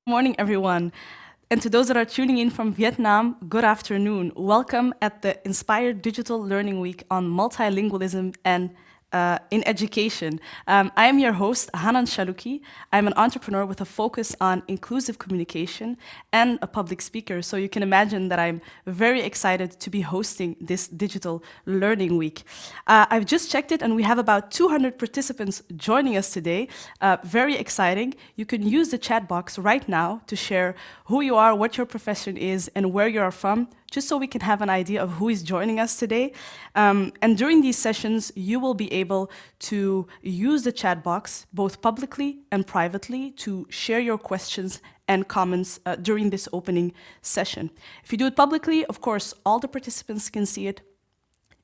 Morning, everyone. And to those that are tuning in from Vietnam, good afternoon. Welcome at the Inspired Digital Learning Week on multilingualism and in education. I am your host, Hanan Shaluki. I'm an entrepreneur with a focus on inclusive communication and a public speaker. So you can imagine that I'm very excited to be hosting this digital learning week. I've just checked it, and we have about 200 participants joining us today. Very exciting. You can use the chat box right now to share who you are, what your profession is, and where you are from, just so we can have an idea of who is joining us today. And during these sessions, you will be able to use the chat box, both publicly and privately, to share your questions and comments during this opening session. If you do it publicly, of course, all the participants can see it.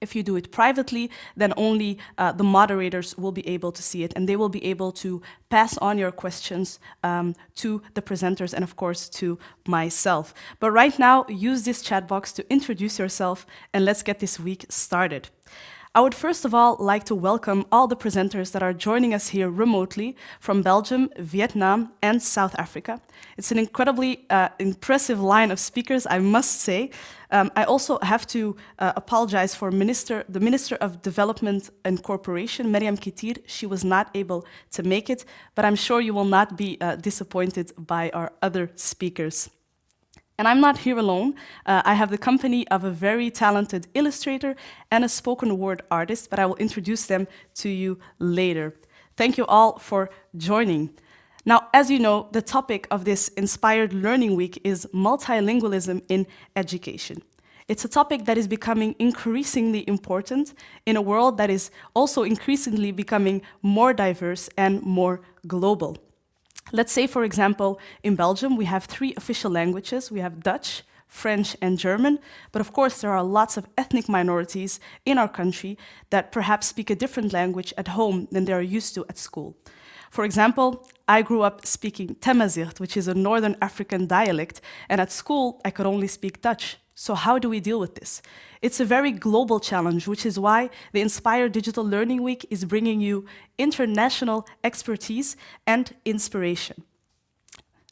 If you do it privately, then only the moderators will be able to see it, and they will be able to pass on your questions to the presenters and, of course, to myself. But right now, use this chat box to introduce yourself, and let's get this week started. I would first of all like to welcome all the presenters that are joining us here remotely from Belgium, Vietnam, and South Africa. It's an incredibly impressive line of speakers, I must say. I also have to apologize for the Minister of Development and Cooperation, Mariam Kitir. She was not able to make it, but I'm sure you will not be disappointed by our other speakers. And I'm not here alone. I have the company of a very talented illustrator and a spoken word artist, but I will introduce them to you later. Thank you all for joining. Now, as you know, the topic of this Inspired Learning Week is multilingualism in education. It's a topic that is becoming increasingly important in a world that is also increasingly becoming more diverse and more global. Let's say, for example, in Belgium, we have 3 official languages. We have Dutch, French, and German. But of course, there are lots of ethnic minorities in our country that perhaps speak a different language at home than they are used to at school. For example, I grew up speaking Tamazight, which is a Northern African dialect, and at school, I could only speak Dutch. So how do we deal with this? It's a very global challenge, which is why the Inspired Digital Learning Week is bringing you international expertise and inspiration.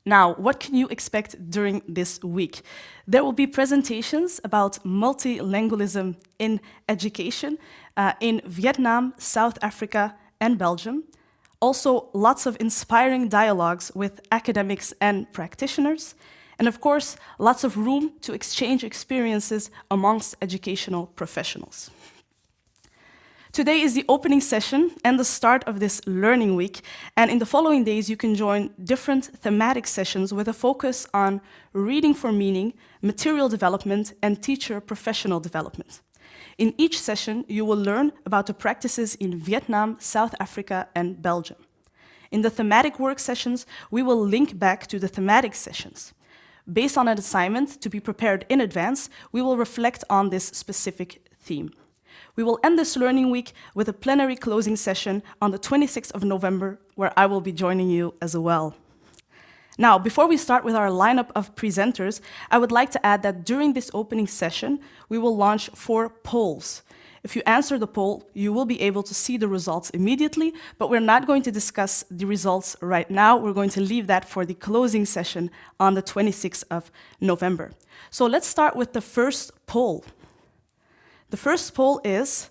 Now, what can you expect during this week? There will be presentations about multilingualism in education in Vietnam, South Africa, and Belgium. Also, lots of inspiring dialogues with academics and practitioners. And of course, lots of room to exchange experiences amongst educational professionals. Today is the opening session and the start of this learning week, and in the following days you can join different thematic sessions with a focus on reading for meaning, material development, and teacher professional development. In each session, you will learn about the practices in Vietnam, South Africa, and Belgium. In the thematic work sessions, we will link back to the thematic sessions. Based on an assignment to be prepared in advance, we will reflect on this specific theme. We will end this learning week with a plenary closing session on the 26th of November, where I will be joining you as well. Now, before we start with our lineup of presenters, I would like to add that during this opening session, we will launch 4 polls. If you answer the poll, you will be able to see the results immediately, but we're not going to discuss the results right now. We're going to leave that for the closing session on the 26th of November. So let's start with the first poll. The first poll is: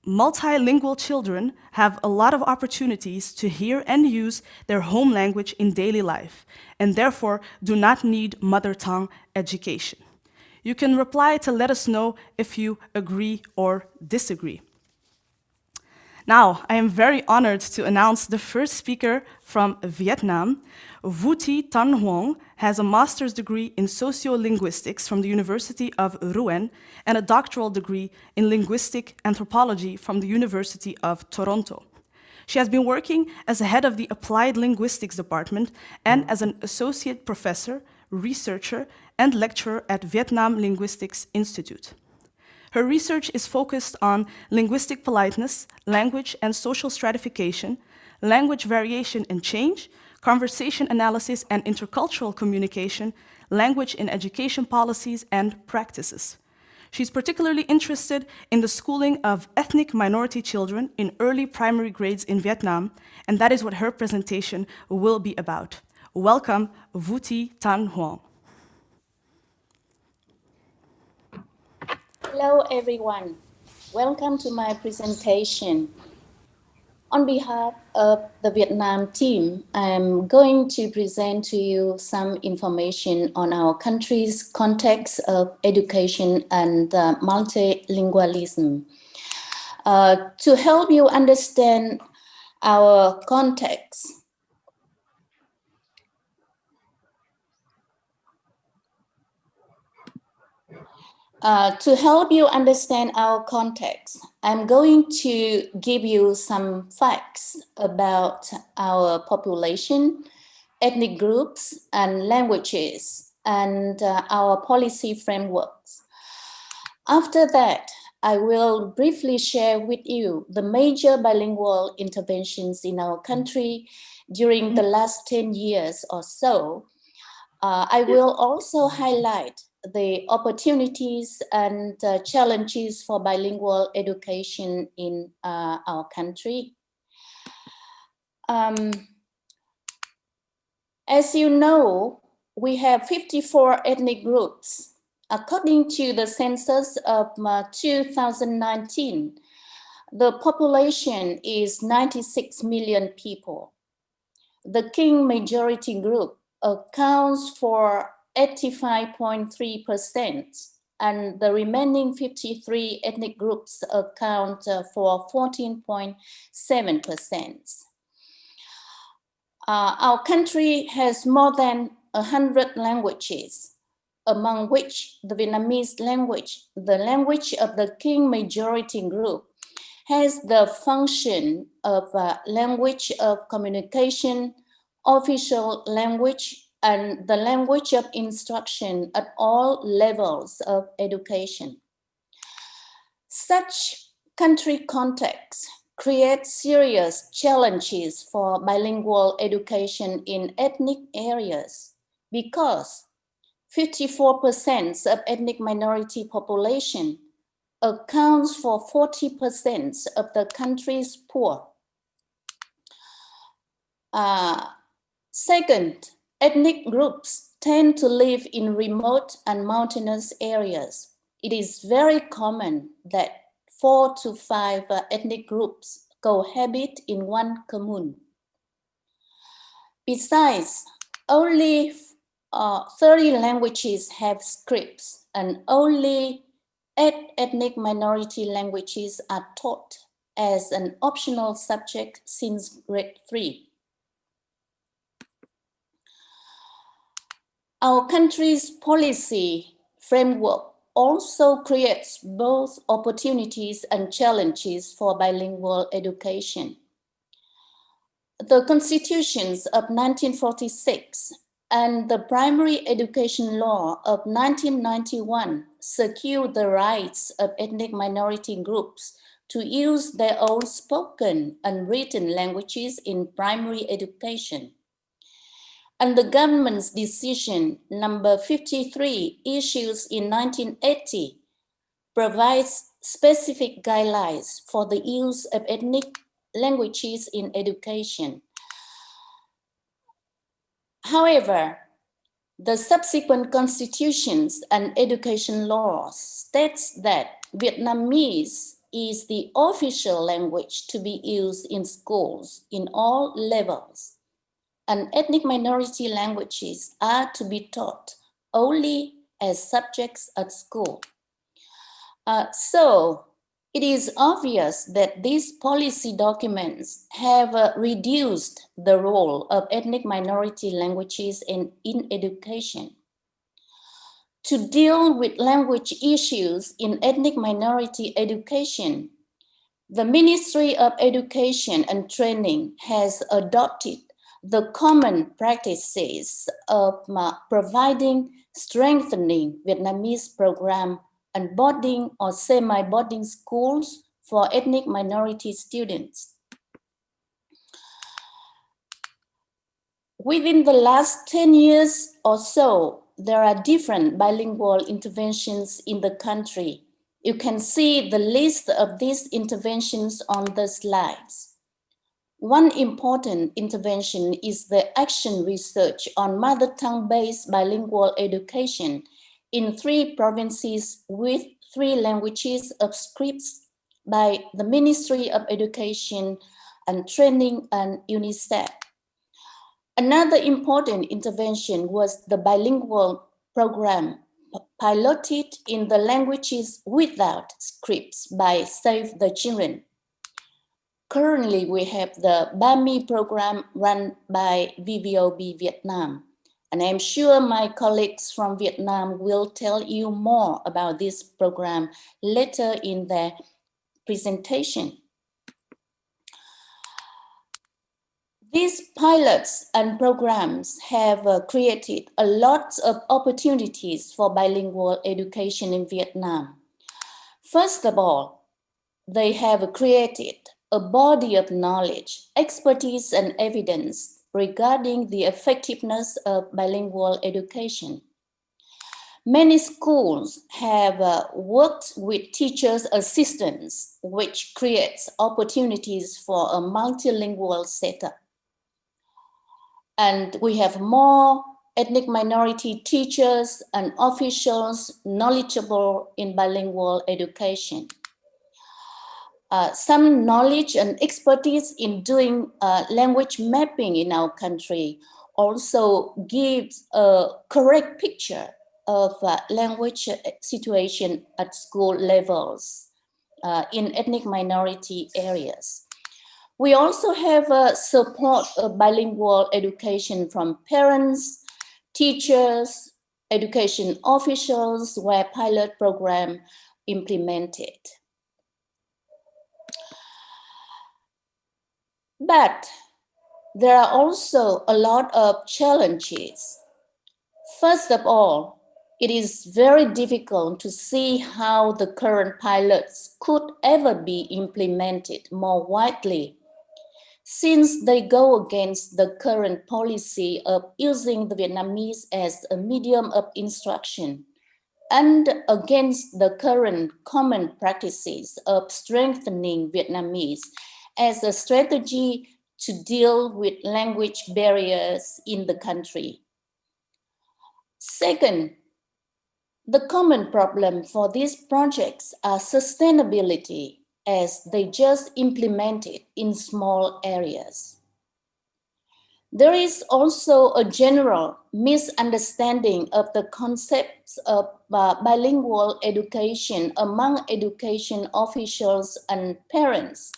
multilingual children have a lot of opportunities to hear and use their home language in daily life, and therefore do not need mother tongue education. You can reply to let us know if you agree or disagree. Now, I am very honored to announce the first speaker from Vietnam. Vu Thi Tan Huong has a master's degree in sociolinguistics from the University of Rouen and a doctoral degree in linguistic anthropology from the University of Toronto. She has been working as a head of the Applied Linguistics Department and as an associate professor, researcher, and lecturer at Vietnam Linguistics Institute. Her research is focused on linguistic politeness, language and social stratification, language variation and change, conversation analysis and intercultural communication, language in education policies and practices. She's particularly interested in the schooling of ethnic minority children in early primary grades in Vietnam, and that is what her presentation will be about. Welcome, Vuti Tan Huang. Hello, everyone. Welcome to my presentation. On behalf of the Vietnam team, I'm going to present to you some information on our country's context of education and multilingualism. To help you understand our context, I'm going to give you some facts about our population, ethnic groups, and languages, and our policy frameworks. After that, I will briefly share with you the major bilingual interventions in our country during the last 10 years or so. I will also highlight the opportunities and challenges for bilingual education in our country. As you know, we have 54 ethnic groups. According to the census of 2019, the population is 96 million people. The King majority group accounts for 85.3%, and the remaining 53 ethnic groups account for 14.7%. Our country has more than 100 languages, among which the Vietnamese language, the language of the King majority group, has the function of language of communication, official language, and the language of instruction at all levels of education. Such country context creates serious challenges for bilingual education in ethnic areas because 54% of ethnic minority population accounts for 40% of the country's poor. Second, ethnic groups tend to live in remote and mountainous areas. It is very common that 4 to 5 ethnic groups cohabit in one commune. Besides, only 30 languages have scripts, and only 8 ethnic minority languages are taught as an optional subject since grade 3. Our country's policy framework also creates both opportunities and challenges for bilingual education. The constitutions of 1946 and the Primary Education Law of 1991 secure the rights of ethnic minority groups to use their own spoken and written languages in primary education. And the government's decision number 53 issued in 1980 provides specific guidelines for the use of ethnic languages in education. However, the subsequent constitutions and education laws states that Vietnamese is the official language to be used in schools in all levels, and ethnic minority languages are to be taught only as subjects at school. So it is obvious that these policy documents have reduced the role of ethnic minority languages in education. To deal with language issues in ethnic minority education, the Ministry of Education and Training has adopted the common practices of providing strengthening Vietnamese program and boarding or semi-boarding schools for ethnic minority students. Within the last 10 years or so, there are different bilingual interventions in the country. You can see the list of these interventions on the slides. One important intervention is the action research on mother tongue-based bilingual education in 3 provinces with 3 languages of scripts by the Ministry of Education and Training and UNICEF. Another important intervention was the bilingual program piloted in the languages without scripts by Save the Children. Currently, we have the BAMI program run by VVOB Vietnam, and I'm sure my colleagues from Vietnam will tell you more about this program later in their presentation. These pilots and programs have created a lot of opportunities for bilingual education in Vietnam. First of all, they have created a body of knowledge, expertise, and evidence regarding the effectiveness of bilingual education. Many schools have worked with teachers' assistants, which creates opportunities for a multilingual setup. And we have more ethnic minority teachers and officials knowledgeable in bilingual education. Some knowledge and expertise in doing language mapping in our country also gives a correct picture of language situation at school levels in ethnic minority areas. We also have support of bilingual education from parents, teachers, education officials, where pilot program implemented. But there are also a lot of challenges. First of all, it is very difficult to see how the current pilots could ever be implemented more widely, since they go against the current policy of using the Vietnamese as a medium of instruction and against the current common practices of strengthening Vietnamese as a strategy to deal with language barriers in the country. Second, the common problem for these projects are sustainability, as they just implemented in small areas. There is also a general misunderstanding of the concepts of bilingual education among education officials and parents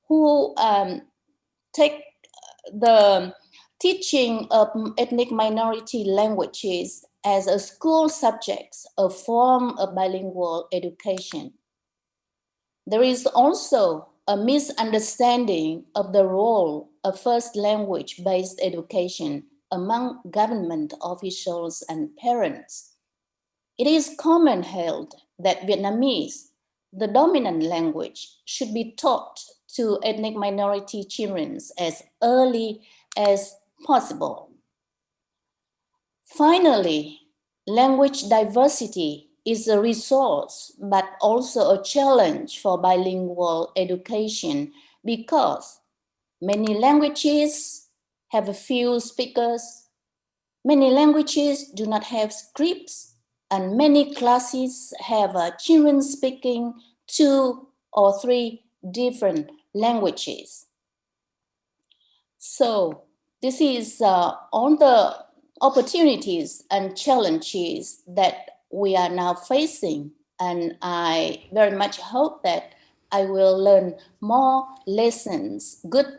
who take the teaching of ethnic minority languages as a school subject, a form of bilingual education. There is also a misunderstanding of the role of first language-based education among government officials and parents. It is commonly held that Vietnamese, the dominant language, should be taught to ethnic minority children as early as possible. Finally, language diversity is a resource, but also a challenge for bilingual education because many languages have a few speakers, many languages do not have scripts, and many classes have children speaking 2 or 3 different languages. So this is all the opportunities and challenges that we are now facing. And I very much hope that I will learn more lessons, good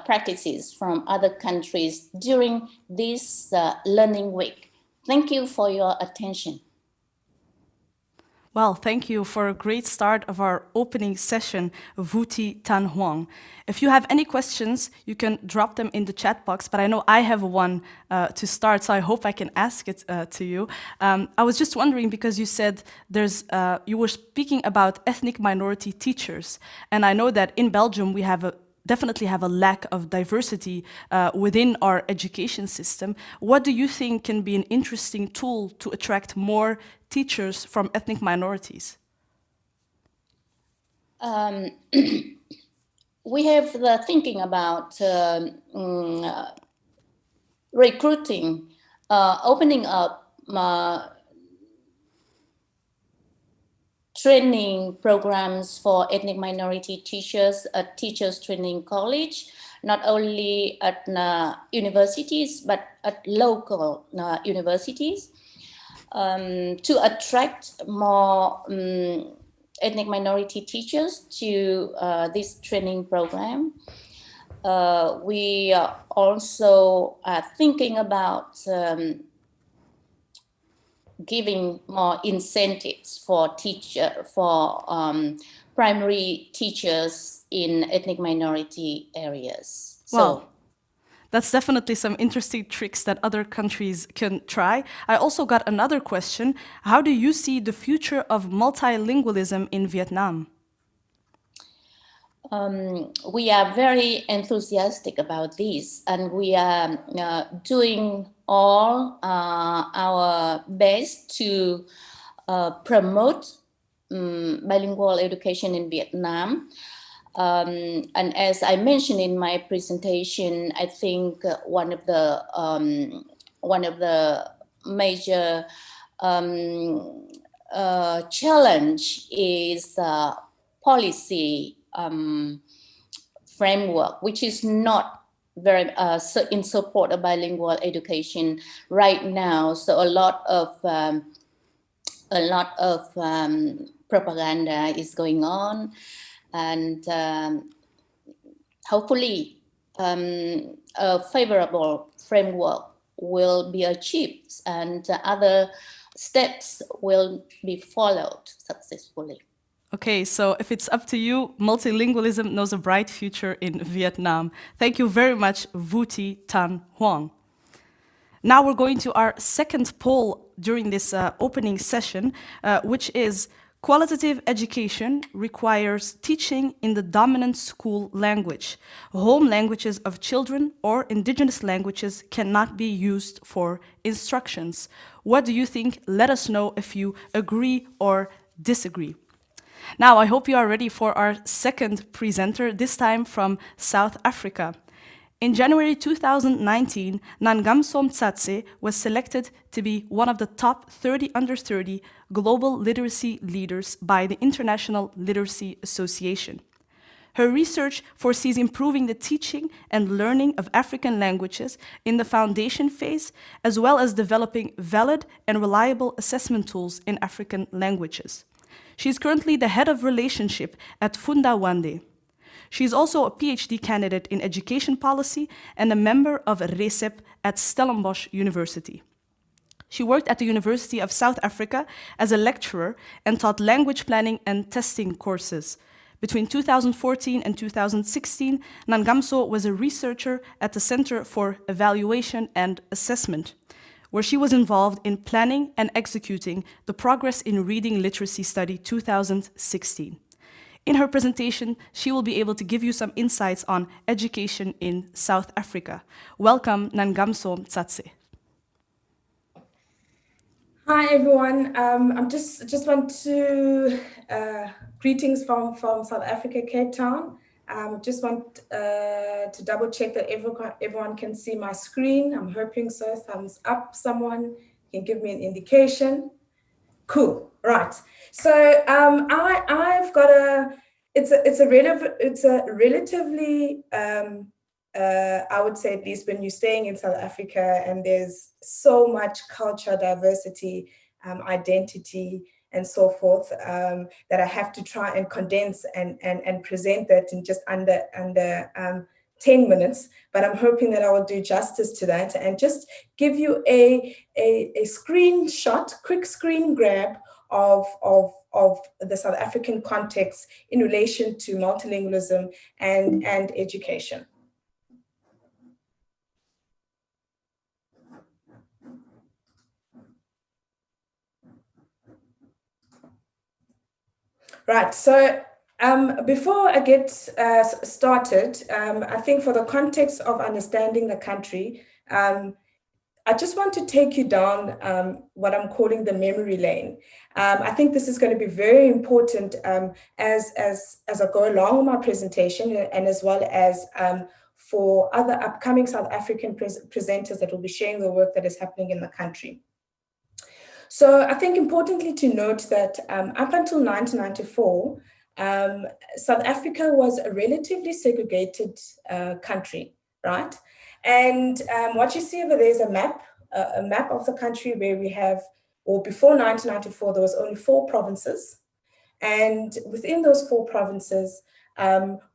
practices from other countries during this learning week. Thank you for your attention. Well, thank you for a great start of our opening session, Vuti Tan Huang. If you have any questions, you can drop them in the chat box, but I know I have one to start, so I hope I can ask it to you. I was just wondering, because you said you were speaking about ethnic minority teachers, and I know that in Belgium we definitely have a lack of diversity within our education system. What do you think can be an interesting tool to attract more teachers from ethnic minorities? we have the thinking about recruiting, opening up training programs for ethnic minority teachers at Teachers Training College, not only at universities, but at local universities, to attract more ethnic minority teachers to this training program. We are also thinking about giving more incentives for primary teachers in ethnic minority areas. Wow. That's definitely some interesting tricks that other countries can try. I also got another question. How do you see the future of multilingualism in Vietnam? We are very enthusiastic about this, and we are doing all our best to promote bilingual education in Vietnam. And as I mentioned in my presentation, I think one of the major challenge is policy framework, which is not very in support of bilingual education right now. So a lot of propaganda is going on, and hopefully a favorable framework will be achieved, and other steps will be followed successfully. Okay, so if it's up to you, multilingualism knows a bright future in Vietnam. Thank you very much, Vuti Tan Huang. Now we're going to our second poll during this opening session, which is qualitative education requires teaching in the dominant school language. Home languages of children or indigenous languages cannot be used for instructions. What do you think? Let us know if you agree or disagree. Now, I hope you are ready for our second presenter, this time from South Africa. In January 2019, Nangamsom Tsatse was selected to be one of the top 30 under 30 global literacy leaders by the International Literacy Association. Her research foresees improving the teaching and learning of African languages in the foundation phase, as well as developing valid and reliable assessment tools in African languages. She is currently the head of relationship at Funda Wande. She is also a PhD candidate in education policy and a member of RECEP at Stellenbosch University. She worked at the University of South Africa as a lecturer and taught language planning and testing courses. Between 2014 and 2016, Nangamso was a researcher at the Center for Evaluation and Assessment, where she was involved in planning and executing the Progress in Reading Literacy Study 2016. In her presentation, she will be able to give you some insights on education in South Africa. Welcome, Nangamso Tsatse. Hi, everyone. I just want to greetings from South Africa, Cape Town. Just want to double check that everyone can see my screen. I'm hoping so. Thumbs up. Someone can give me an indication. Cool. Right. So I've got it's a relatively I would say, at least when you're staying in South Africa and there's so much culture diversity, identity, and so forth, that I have to try and condense and present that in just under 10 minutes. But I'm hoping that I will do justice to that and just give you a screenshot, quick screen grab of the South African context in relation to multilingualism and education. Right, so before I get started, I think for the context of understanding the country, I just want to take you down what I'm calling the memory lane. I think this is going to be very important as I go along with my presentation, and as well as for other upcoming South African presenters that will be sharing the work that is happening in the country. So I think importantly to note that up until 1994, South Africa was a relatively segregated country, right? And what you see over there is a map of the country where we have, or before 1994, there was only 4 provinces. And within those 4 provinces,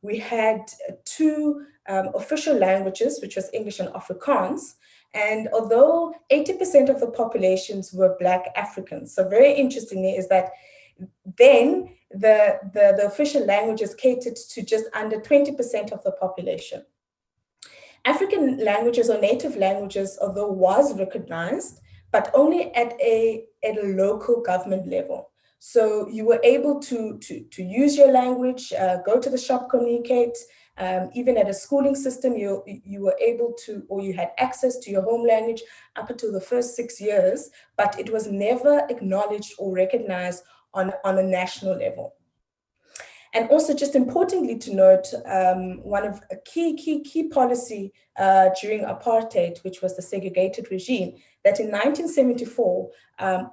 we had 2 official languages, which was English and Afrikaans. And although 80% of the populations were Black Africans, so very interestingly is that then the official languages catered to just under 20% of the population. African languages or native languages, although was recognized, but only at a local government level. So you were able to use your language, go to the shop, communicate. Even at a schooling system, you were able to, or you had access to your home language up until the first 6 years, but it was never acknowledged or recognized on a national level. And also, just importantly to note, one of a key policy during apartheid, which was the segregated regime, that in 1974,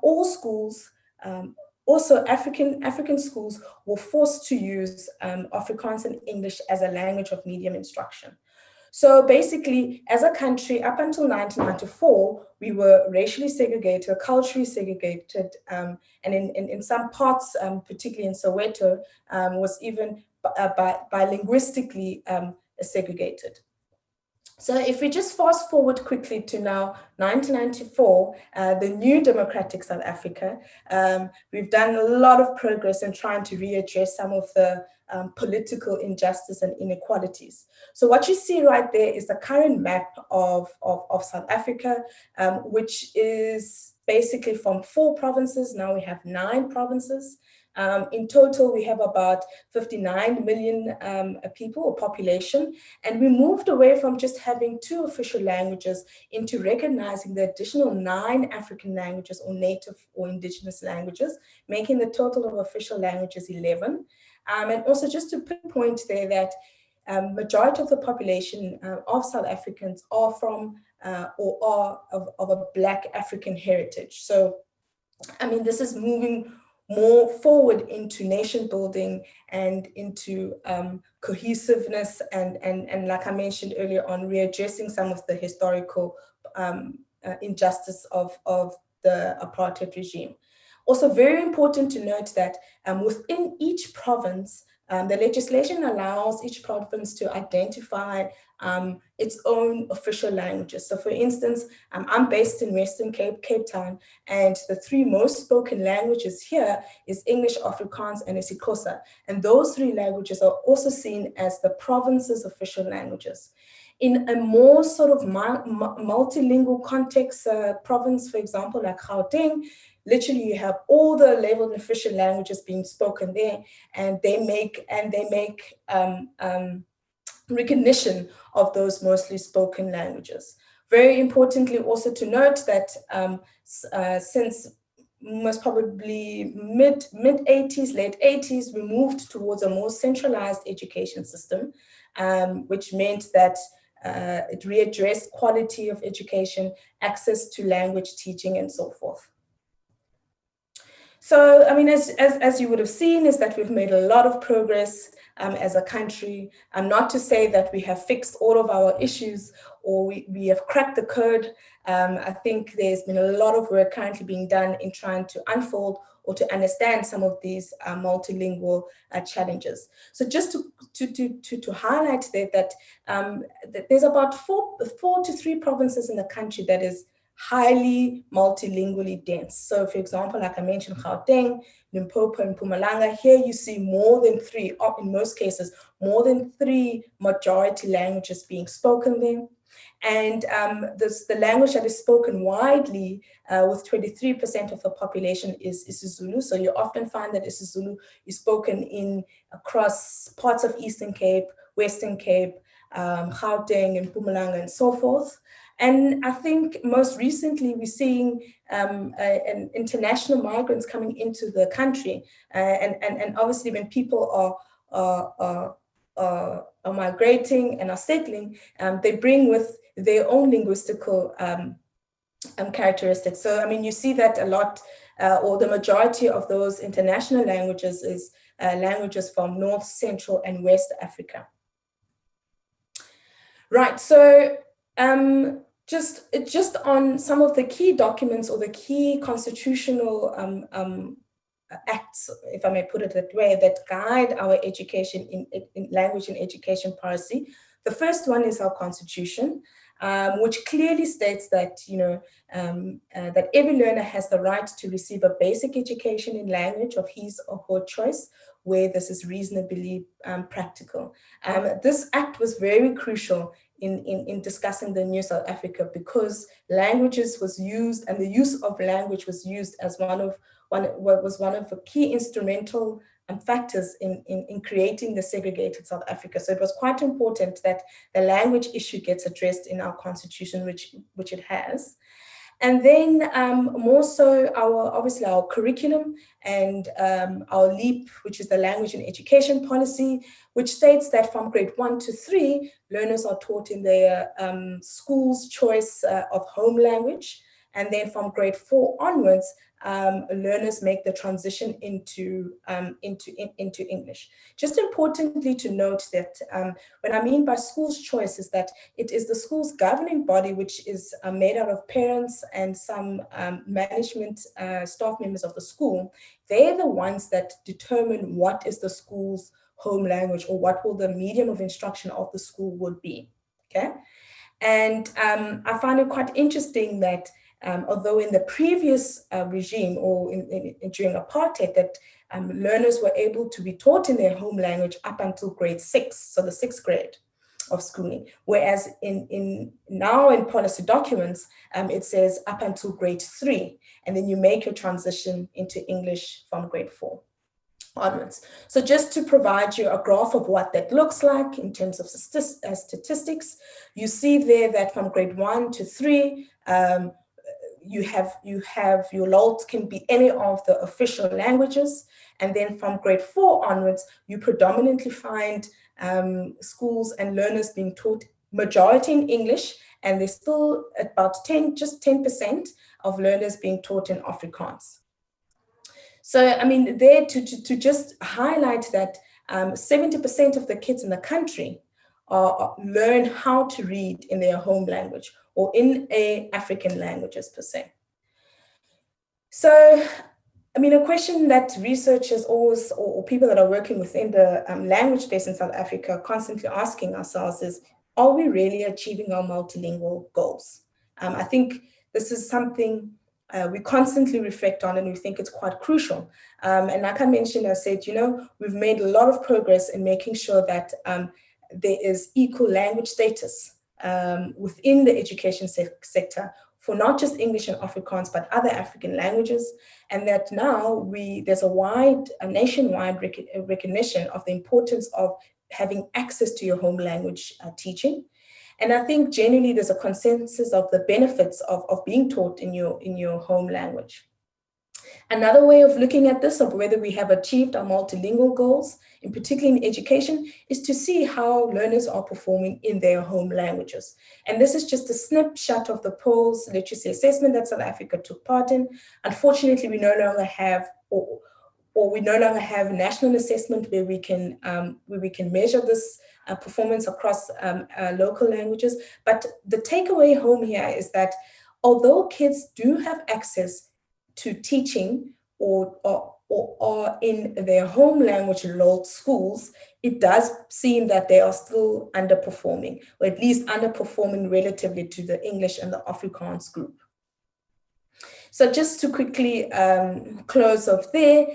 all schools, also African schools, were forced to use Afrikaans and English as a language of medium instruction. So basically, as a country, up until 1994, we were racially segregated, culturally segregated, and in some parts, particularly in Soweto, was even by linguistically segregated. So if we just fast forward quickly to now 1994, the new democratic South Africa, we've done a lot of progress in trying to readdress some of the political injustice and inequalities. So what you see right there is the current map of South Africa, which is basically from 4 provinces. Now we have 9 provinces. In total, we have about 59 million people or population, and we moved away from just having 2 official languages into recognizing the additional 9 African languages or native or indigenous languages, making the total of official languages 11. And also just to pinpoint there that majority of the population of South Africans are from or are of a Black African heritage. So, I mean, this is moving more forward into nation building and into cohesiveness and like I mentioned earlier on, readdressing some of the historical injustice of the apartheid regime. Also very important to note that within each province, the legislation allows each province to identify its own official languages. So for instance, I'm based in Western Cape Town, and the 3 most spoken languages here is English, Afrikaans, and isiXhosa. And those 3 languages are also seen as the province's official languages. In a more sort of multilingual context, province, for example, like Gauteng, literally you have all the labeled official languages being spoken there, and they make recognition of those mostly spoken languages. Very importantly also to note that since most probably mid-80s, late 80s, we moved towards a more centralized education system, which meant that it readdressed quality of education, access to language teaching, and so forth. So, I mean, as you would have seen, is that we've made a lot of progress as a country. Not to say that we have fixed all of our issues or we have cracked the code. I think there's been a lot of work currently being done in trying to unfold or to understand some of these multilingual challenges. So just to highlight that there's about four to 3 provinces in the country that is highly multilingually dense. So for example, like I mentioned, Gauteng, Limpopo, and Mpumalanga, here you see more than 3, or in most cases, more than 3 majority languages being spoken there. And the language that is spoken widely with 23% of the population is isiZulu. So you often find that isiZulu is spoken across parts of Eastern Cape, Western Cape, Gauteng, and Mpumalanga, and so forth. And I think most recently we're seeing an international migrants coming into the country, and obviously when people are migrating and are settling, they bring with their own linguistical characteristics. So I mean, you see that a lot, or the majority of those international languages is languages from North, Central, and West Africa. Right, so just on some of the key documents or the key constitutional acts, if I may put it that way, that guide our education in language and education policy. The first one is our constitution, which clearly states that, that every learner has the right to receive a basic education in language of his or her choice, where this is reasonably practical. This act was very crucial in discussing the new South Africa, because languages was used, and the use of language was used as one of the key instrumental factors in creating the segregated South Africa. So it was quite important that the language issue gets addressed in our constitution, which it has. And then more so obviously our curriculum and our LEAP, which is the language and education policy, which states that from grade 1 to 3, learners are taught in their school's choice of home language. And then from grade 4 onwards, learners make the transition into English. Just importantly to note that what I mean by school's choice is that it is the school's governing body, which is made out of parents and some management staff members of the school. They're the ones that determine what is the school's home language, or what will the medium of instruction of the school would be, okay? And I find it quite interesting that although in the previous regime, or during apartheid, that learners were able to be taught in their home language up until grade 6, so the 6th grade of schooling, whereas now in policy documents, it says up until grade 3, and then you make your transition into English from grade 4 onwards. So just to provide you a graph of what that looks like in terms of statistics, you see there that from grade 1 to 3, you have your LOLT can be any of the official languages. And then from grade 4 onwards, you predominantly find schools and learners being taught majority in English, and there's still about 10% of learners being taught in Afrikaans. So, I mean, there to just highlight that 70% of the kids in the country learn how to read in their home language, or in African languages per se. So, I mean, a question that researchers always, or people that are working within the language space in South Africa, are constantly asking ourselves is, are we really achieving our multilingual goals? I think this is something we constantly reflect on, and we think it's quite crucial. And like I mentioned, I said, we've made a lot of progress in making sure that there is equal language status within the education sector for not just English and Afrikaans, but other African languages. And that now there's a nationwide recognition of the importance of having access to your home language teaching. And I think generally there's a consensus of the benefits of being taught in your home language. Another way of looking at this, of whether we have achieved our multilingual goals, in particular in education, is to see how learners are performing in their home languages. And this is just a snapshot of the polls literacy assessment that South Africa took part in. Unfortunately, we no longer have, or we no longer have a national assessment where we can measure this performance across local languages. But the takeaway home here is that although kids do have access to teaching or in their home language LOLT schools, it does seem that they are still underperforming, or at least underperforming relatively to the English and the Afrikaans group. So just to quickly close off there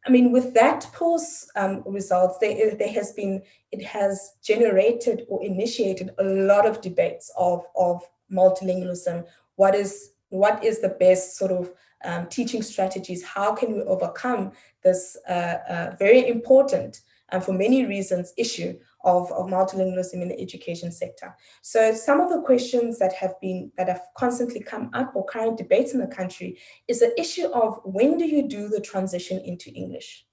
I mean, with that polls results, it has generated or initiated a lot of debates of multilingualism. What is the best sort of teaching strategies? How can we overcome this very important and for many reasons issue of multilingualism in the education sector. So some of the questions that have constantly come up, or current debates in the country, is the issue of when do you do the transition into English?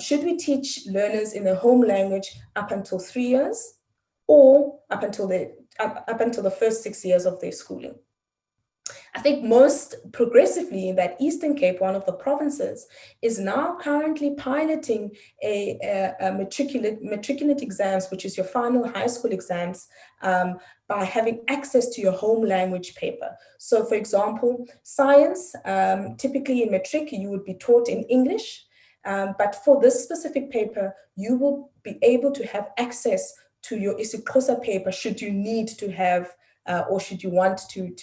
Should we teach learners in their home language up until 3 years, or up until the first 6 years of their schooling? I think most progressively in that Eastern Cape, one of the provinces, is now currently piloting a matriculate exams, which is your final high school exams, by having access to your home language paper. So for example, science, typically in matric, you would be taught in English, but for this specific paper, you will be able to have access to your isiXhosa paper should you need to have or should you want to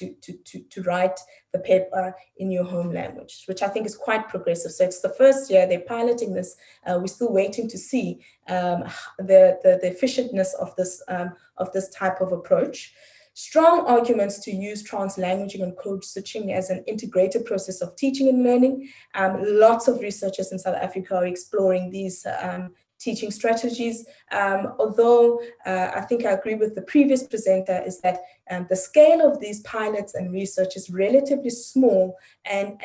write the paper in your home language, which I think is quite progressive. So it's the first year they're piloting this. We're still waiting to see the efficientness of this type of approach. Strong arguments to use translanguaging and code switching as an integrated process of teaching and learning. Lots of researchers in South Africa are exploring these teaching strategies, although I think I agree with the previous presenter, is that the scale of these pilots and research is relatively small and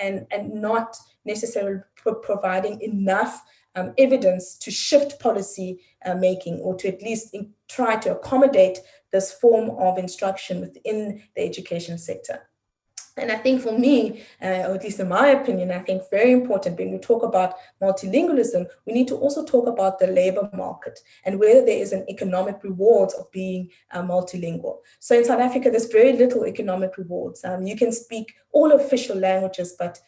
not necessarily providing enough evidence to shift policy making, or to at least try to accommodate this form of instruction within the education sector. And I think for me, or at least in my opinion, I think very important when we talk about multilingualism, we need to also talk about the labor market and whether there is an economic reward of being multilingual. So in South Africa, there's very little economic rewards. You can speak all official languages, but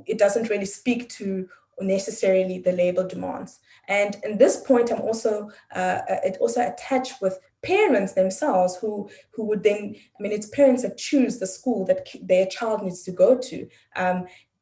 it doesn't really speak to necessarily the labor demands. And at this point, I'm also attached with parents themselves who would then, I mean, it's parents that choose the school that their child needs to go to.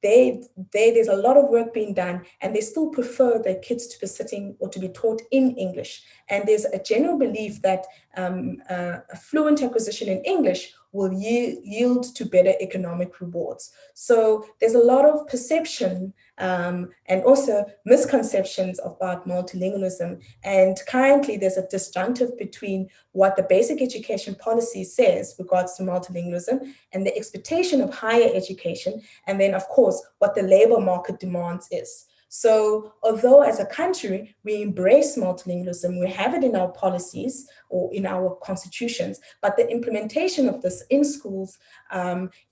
There's a lot of work being done, and they still prefer their kids to be sitting or to be taught in English. And there's a general belief that a fluent acquisition in English will yield to better economic rewards. So there's a lot of perception and also misconceptions about multilingualism. And currently there's a disjunctive between what the basic education policy says regards to multilingualism and the expectation of higher education, and then of course what the labor market demands is. So although as a country we embrace multilingualism, we have it in our policies or in our constitutions, but the implementation of this in schools,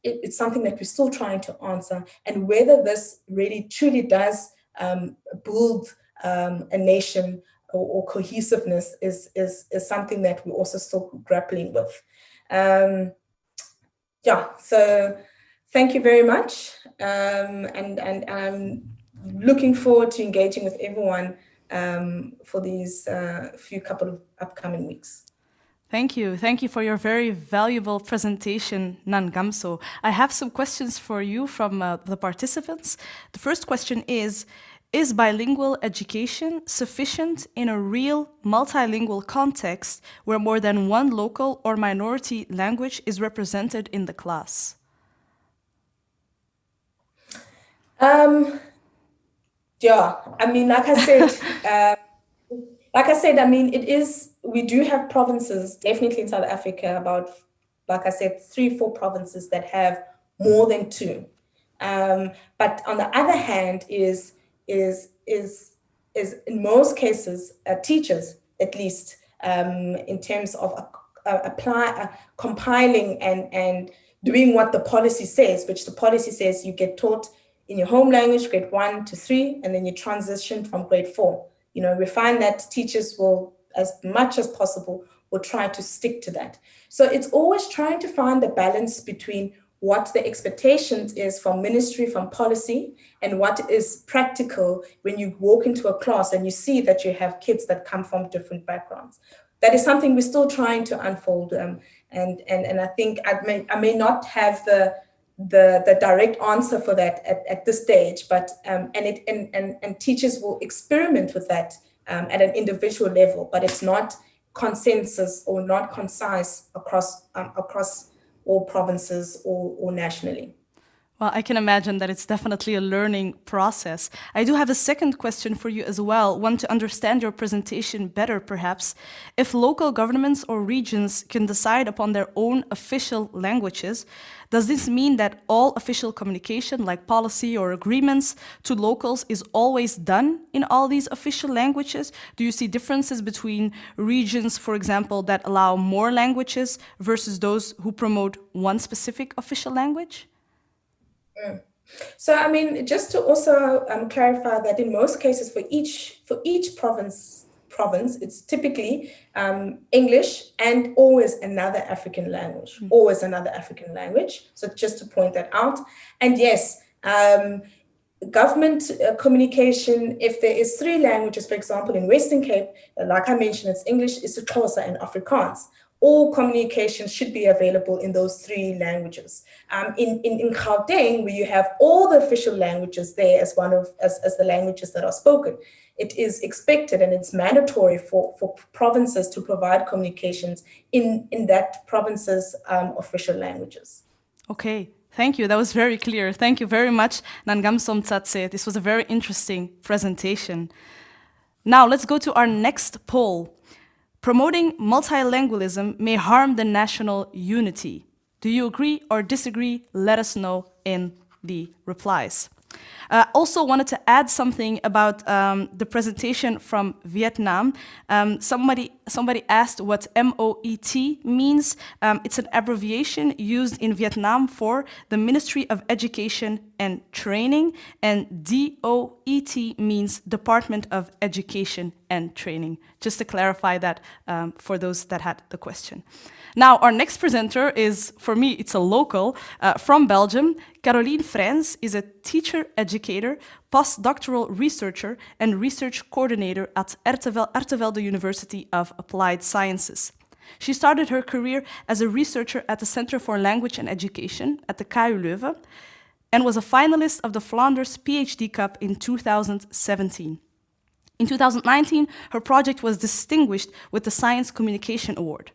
it's something that we're still trying to answer. And whether this really truly does build a nation or cohesiveness is something that we're also still grappling with. So thank you very much. And I'm looking forward to engaging with everyone for these couple of upcoming weeks. Thank you. Thank you for your very valuable presentation, Nangamso. I have some questions for you from the participants. The first question is bilingual education sufficient in a real multilingual context where more than one local or minority language is represented in the class? Yeah, I mean, like I said, I mean, we do have provinces, definitely in South Africa, about, like I said, 3-4 provinces that have more than 2. But on the other hand, is in most cases, teachers, at least, in terms of compiling and doing what the policy says, which the policy says you get taught in your home language, grade 1 to 3, and then you transition from grade 4. You know, we find that teachers will, as much as possible, will try to stick to that. So it's always trying to find the balance between what the expectations is from ministry, from policy, and what is practical when you walk into a class and you see that you have kids that come from different backgrounds. That is something we're still trying to unfold. And I think I may not have the direct answer for that at this stage, but and teachers will experiment with that at an individual level, but it's not consensus or not concise across all provinces or nationally. Well, I can imagine that it's definitely a learning process. I do have a second question for you as well, one to understand your presentation better, perhaps. If local governments or regions can decide upon their own official languages, does this mean that all official communication, like policy or agreements to locals, is always done in all these official languages? Do you see differences between regions, for example, that allow more languages versus those who promote one specific official language? So, I mean, just to also clarify that in most cases, for each province, it's typically English and always another African language, always another African language. So just to point that out. And yes, government communication, if there is 3 languages, for example, in Western Cape, like I mentioned, it's English, isiXhosa, and Afrikaans. All communication should be available in those 3 languages. In Gauteng, where you have all the official languages there as the languages that are spoken, it is expected and it's mandatory for provinces to provide communications in that province's official languages. Okay, thank you. That was very clear. Thank you very much, Nangamsom Tsatse. This was a very interesting presentation. Now, let's go to our next poll. Promoting multilingualism may harm the national unity. Do you agree or disagree? Let us know in the replies. Also wanted to add something about the presentation from Vietnam. Somebody asked what MOET means. It's an abbreviation used in Vietnam for the Ministry of Education and Training, and DOET means Department of Education and Training. Just to clarify that for those that had the question. Now, our next presenter is, for me, it's a local from Belgium. Caroline Frans is a teacher educator, postdoctoral researcher, and research coordinator at Ertevelde University of Applied Sciences. She started her career as a researcher at the Center for Language and Education at the KU Leuven and was a finalist of the Flanders PhD Cup in 2017. In 2019, her project was distinguished with the Science Communication Award.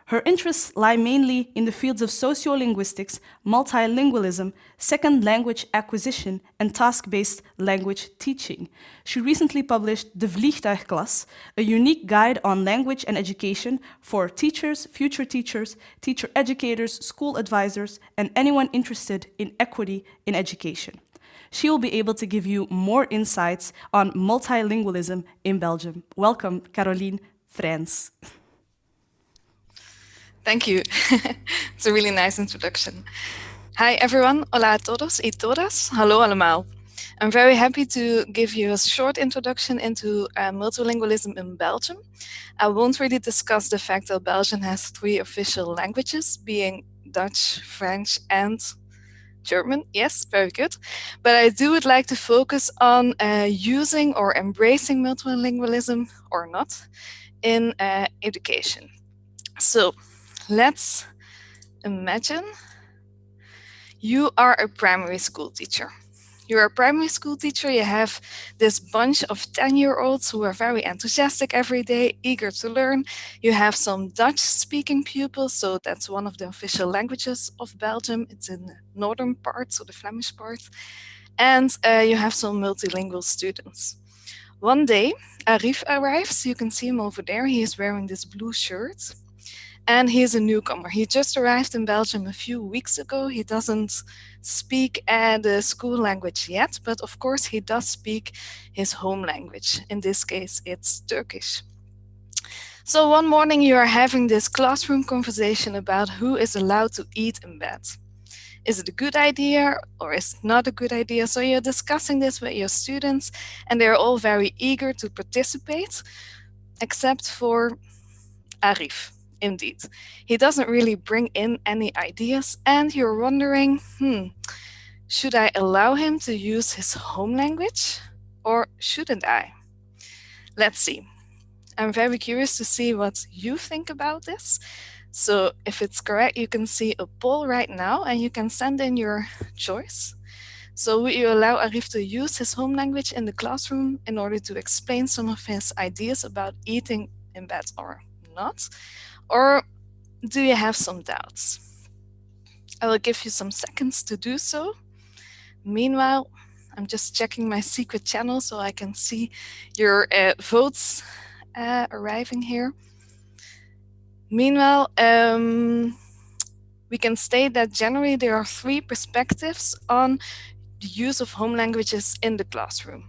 Her interests lie mainly in the fields of sociolinguistics, multilingualism, second language acquisition, and task-based language teaching. She recently published De Vliegtuigklas, a unique guide on language and education for teachers, future teachers, teacher educators, school advisors, and anyone interested in equity in education. She will be able to give you more insights on multilingualism in Belgium. Welcome, Caroline Frans. Thank you. It's a really nice introduction. Hi everyone, hola a todos y todas. Hallo allemaal. I'm very happy to give you a short introduction into multilingualism in Belgium. I won't really discuss the fact that Belgium has 3 official languages, being Dutch, French, and German. Yes, very good. But I would like to focus on using or embracing multilingualism or not in education. So, let's imagine you are a primary school teacher. You're a primary school teacher, you have this bunch of 10-year-olds who are very enthusiastic every day, eager to learn. You have some Dutch-speaking pupils, so that's one of the official languages of Belgium. It's in the northern part, so the Flemish part. And you have some multilingual students. One day, Arif arrives. You can see him over there. He is wearing this blue shirt. And he's a newcomer. He just arrived in Belgium a few weeks ago. He doesn't speak the school language yet, but of course he does speak his home language. In this case, it's Turkish. So one morning you are having this classroom conversation about who is allowed to eat in bed. Is it a good idea or is it not a good idea? So you're discussing this with your students and they're all very eager to participate, except for Arif. Indeed, he doesn't really bring in any ideas and you're wondering, should I allow him to use his home language or shouldn't I? Let's see. I'm very curious to see what you think about this. So if it's correct, you can see a poll right now and you can send in your choice. So would you allow Arif to use his home language in the classroom in order to explain some of his ideas about eating in bed or not? Or do you have some doubts? I will give you some seconds to do so. Meanwhile, I'm just checking my secret channel so I can see your votes arriving here. Meanwhile, we can state that generally there are 3 perspectives on the use of home languages in the classroom.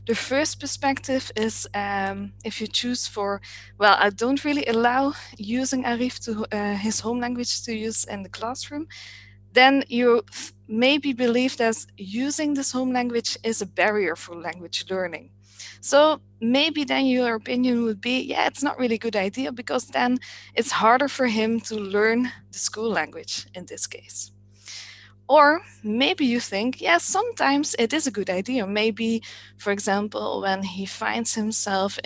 The first perspective is if you choose for, well, I don't really allow using Arif to his home language to use in the classroom, then you maybe believe that using this home language is a barrier for language learning. So maybe then your opinion would be, yeah, it's not really a good idea because then it's harder for him to learn the school language in this case. Or maybe you think, yes, sometimes it is a good idea. Maybe, for example, when he finds himself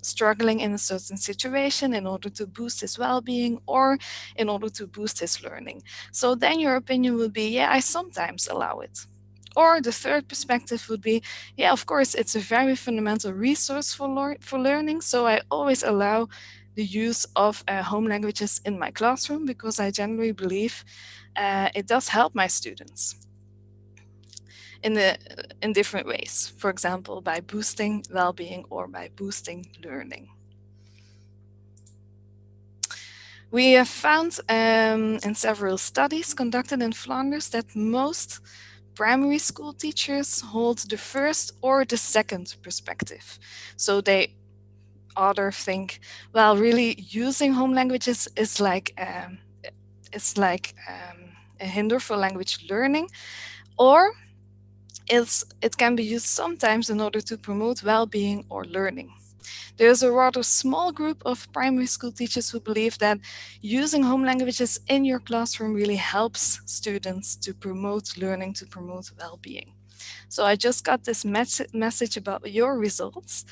struggling in a certain situation in order to boost his well-being or in order to boost his learning. So then your opinion would be, yeah, I sometimes allow it. Or the third perspective would be, yeah, of course, it's a very fundamental resource for learning. So I always allow the use of home languages in my classroom because I generally believe it does help my students in different ways. For example, by boosting well-being or by boosting learning. We have found in several studies conducted in Flanders that most primary school teachers hold the first or the second perspective. So they either think, well, really using home languages is like a hinder for language learning, or it can be used sometimes in order to promote well-being or learning. There's a rather small group of primary school teachers who believe that using home languages in your classroom really helps students to promote learning, to promote well-being. So I just got this message about your results,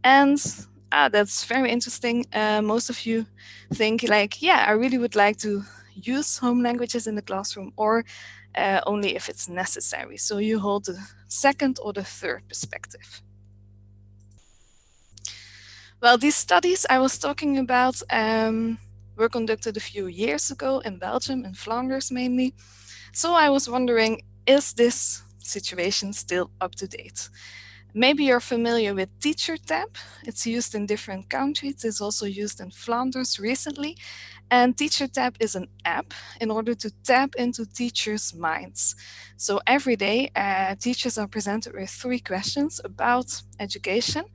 and that's very interesting. Most of you think like, yeah, I really would like to use home languages in the classroom, or only if it's necessary. So you hold the second or the third perspective. Well, these studies I was talking about were conducted a few years ago in Belgium, in Flanders mainly. So I was wondering, is this situation still up to date? Maybe you're familiar with TeacherTap. It's used in different countries. It's also used in Flanders recently. And TeacherTap is an app in order to tap into teachers' minds. So every day, teachers are presented with 3 questions about education.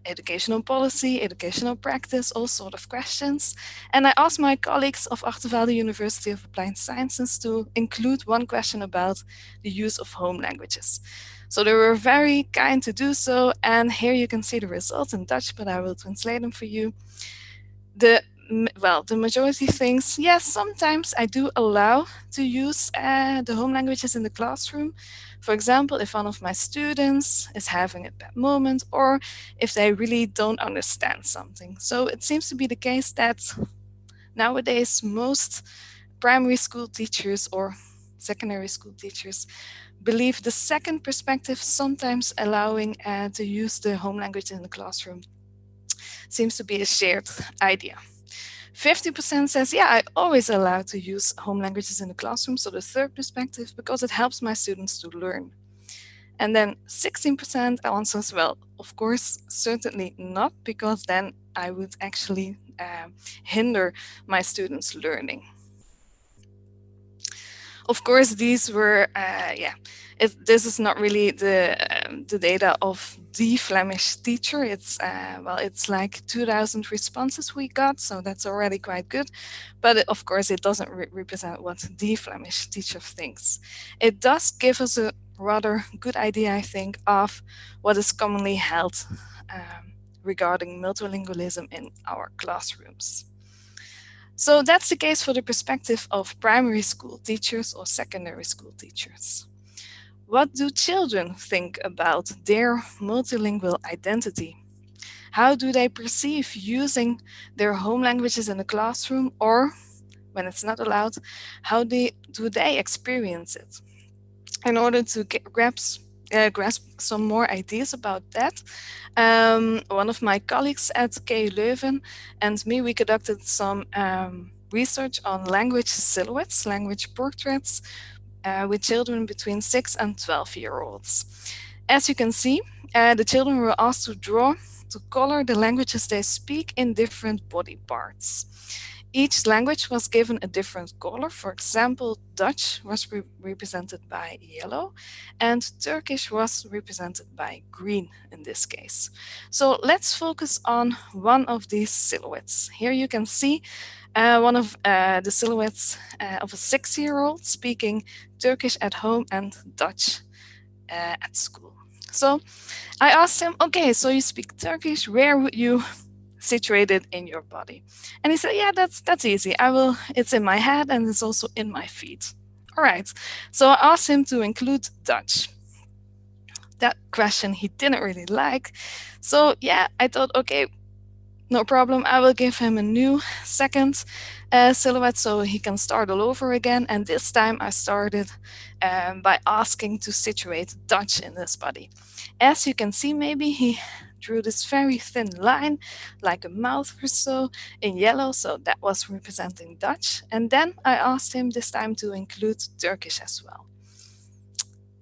Educational policy, educational practice, all sort of questions. And I asked my colleagues of Achtervelde University of Applied Sciences to include 1 question about the use of home languages. So they were very kind to do so, and here you can see the results in Dutch, but I will translate them for you. The majority thinks, yes, sometimes I do allow to use the home languages in the classroom. For example, if one of my students is having a bad moment or if they really don't understand something. So it seems to be the case that nowadays most primary school teachers or secondary school teachers believe the second perspective, sometimes allowing to use the home language in the classroom, seems to be a shared idea. 50% says, yeah, I always allow to use home languages in the classroom, so the third perspective, because it helps my students to learn. And then 16% answers, well, of course, certainly not, because then I would actually hinder my students' learning. Of course, these were, this is not really the data of the Flemish teacher. It's it's like 2,000 responses we got, so that's already quite good. But of course, it doesn't represent what the Flemish teacher thinks. It does give us a rather good idea, I think, of what is commonly held regarding multilingualism in our classrooms. So that's the case for the perspective of primary school teachers or secondary school teachers. What do children think about their multilingual identity? How do they perceive using their home languages in the classroom, or when it's not allowed, how do they experience it? In order to grasp some more ideas about that, one of my colleagues at KU Leuven and me, we conducted some research on language silhouettes, language portraits, with children between 6 and 12-year-olds. As you can see, the children were asked to draw, to color the languages they speak in different body parts. Each language was given a different color. For example, Dutch was represented by yellow and Turkish was represented by green in this case. So let's focus on one of these silhouettes. Here you can see one of the silhouettes of a 6-year-old speaking Turkish at home and Dutch at school. So I asked him, okay, so you speak Turkish, where would you situate it in your body? And he said, yeah, that's easy. It's in my head and it's also in my feet. All right, so I asked him to include Dutch. That question he didn't really like. So yeah, I thought, okay, no problem. I will give him a new second silhouette so he can start all over again. And this time I started by asking to situate Dutch in his body. As you can see, maybe he drew this very thin line, like a mouth or so, in yellow. So that was representing Dutch. And then I asked him this time to include Turkish as well.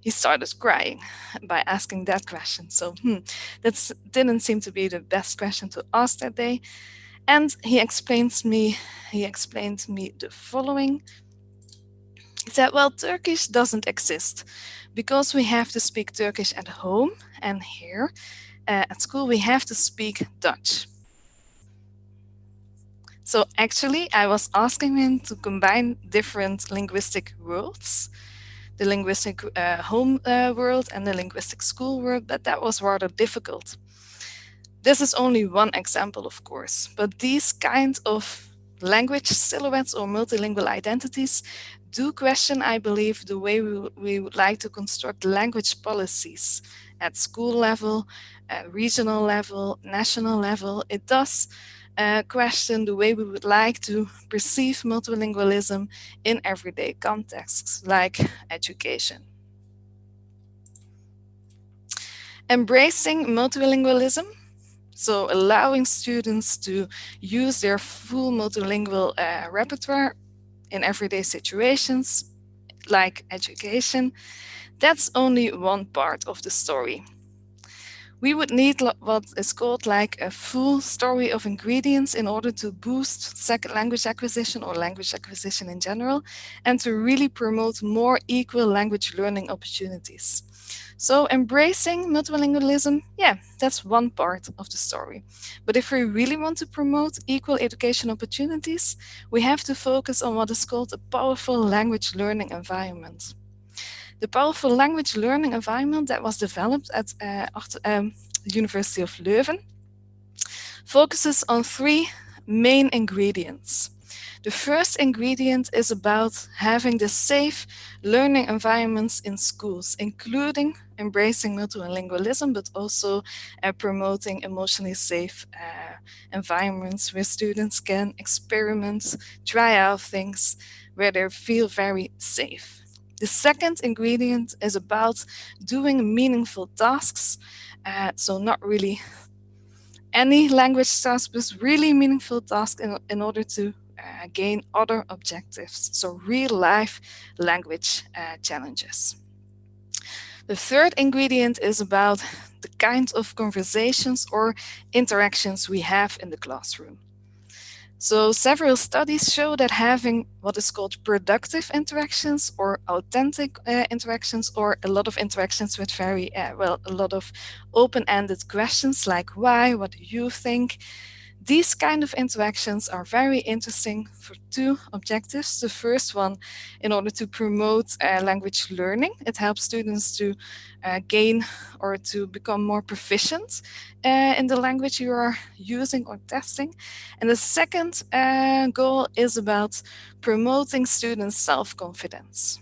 He started crying by asking that question. So that didn't seem to be the best question to ask that day. And he explained to me the following. He said, well, Turkish doesn't exist because we have to speak Turkish at home, and here at school we have to speak Dutch. So actually I was asking him to combine different linguistic worlds, the linguistic home world and the linguistic school world, but that was rather difficult. This is only one example, of course, but these kinds of language silhouettes or multilingual identities do question, I believe, the way we would like to construct language policies at school level, regional level, national level. It does question the way we would like to perceive multilingualism in everyday contexts, like education. Embracing multilingualism, so allowing students to use their full multilingual repertoire in everyday situations, like education, that's only one part of the story. We would need what is called like a full story of ingredients in order to boost second language acquisition or language acquisition in general, and to really promote more equal language learning opportunities. So embracing multilingualism, yeah, that's one part of the story. But if we really want to promote equal education opportunities, we have to focus on what is called a powerful language learning environment. The powerful language learning environment that was developed at the University of Leuven focuses on three main ingredients. The first ingredient is about having the safe learning environments in schools, including embracing multilingualism, but also promoting emotionally safe environments where students can experiment, try out things, where they feel very safe. The second ingredient is about doing meaningful tasks, so not really any language task, but really meaningful tasks in order to gain other objectives, so real-life language challenges. The third ingredient is about the kind of conversations or interactions we have in the classroom. So several studies show that having what is called productive interactions or authentic interactions, or a lot of interactions with a lot of open-ended questions like why, what do you think? These kind of interactions are very interesting for two objectives. The first one, in order to promote language learning. It helps students to gain or to become more proficient in the language you are using or testing. And the second goal is about promoting students' self-confidence.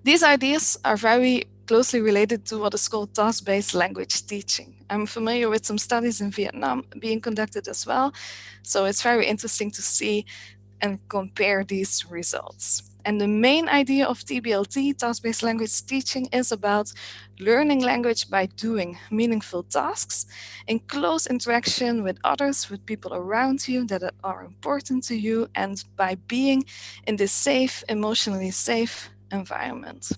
These ideas are very closely related to what is called task-based language teaching. I'm familiar with some studies in Vietnam being conducted as well, so it's very interesting to see and compare these results. And the main idea of TBLT, task-based language teaching, is about learning language by doing meaningful tasks in close interaction with others, with people around you that are important to you, and by being in this safe, emotionally safe environment.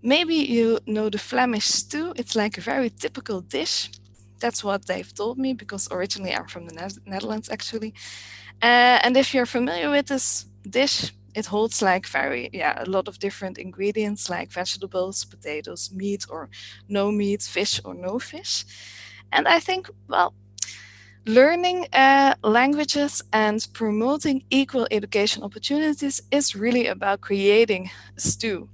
Maybe you know the Flemish stew. It's like a very typical dish. That's what they've told me, because originally I'm from the Netherlands, actually. And if you're familiar with this dish, it holds like a lot of different ingredients, like vegetables, potatoes, meat or no meat, fish or no fish. And I think, well, learning languages and promoting equal education opportunities is really about creating a stew.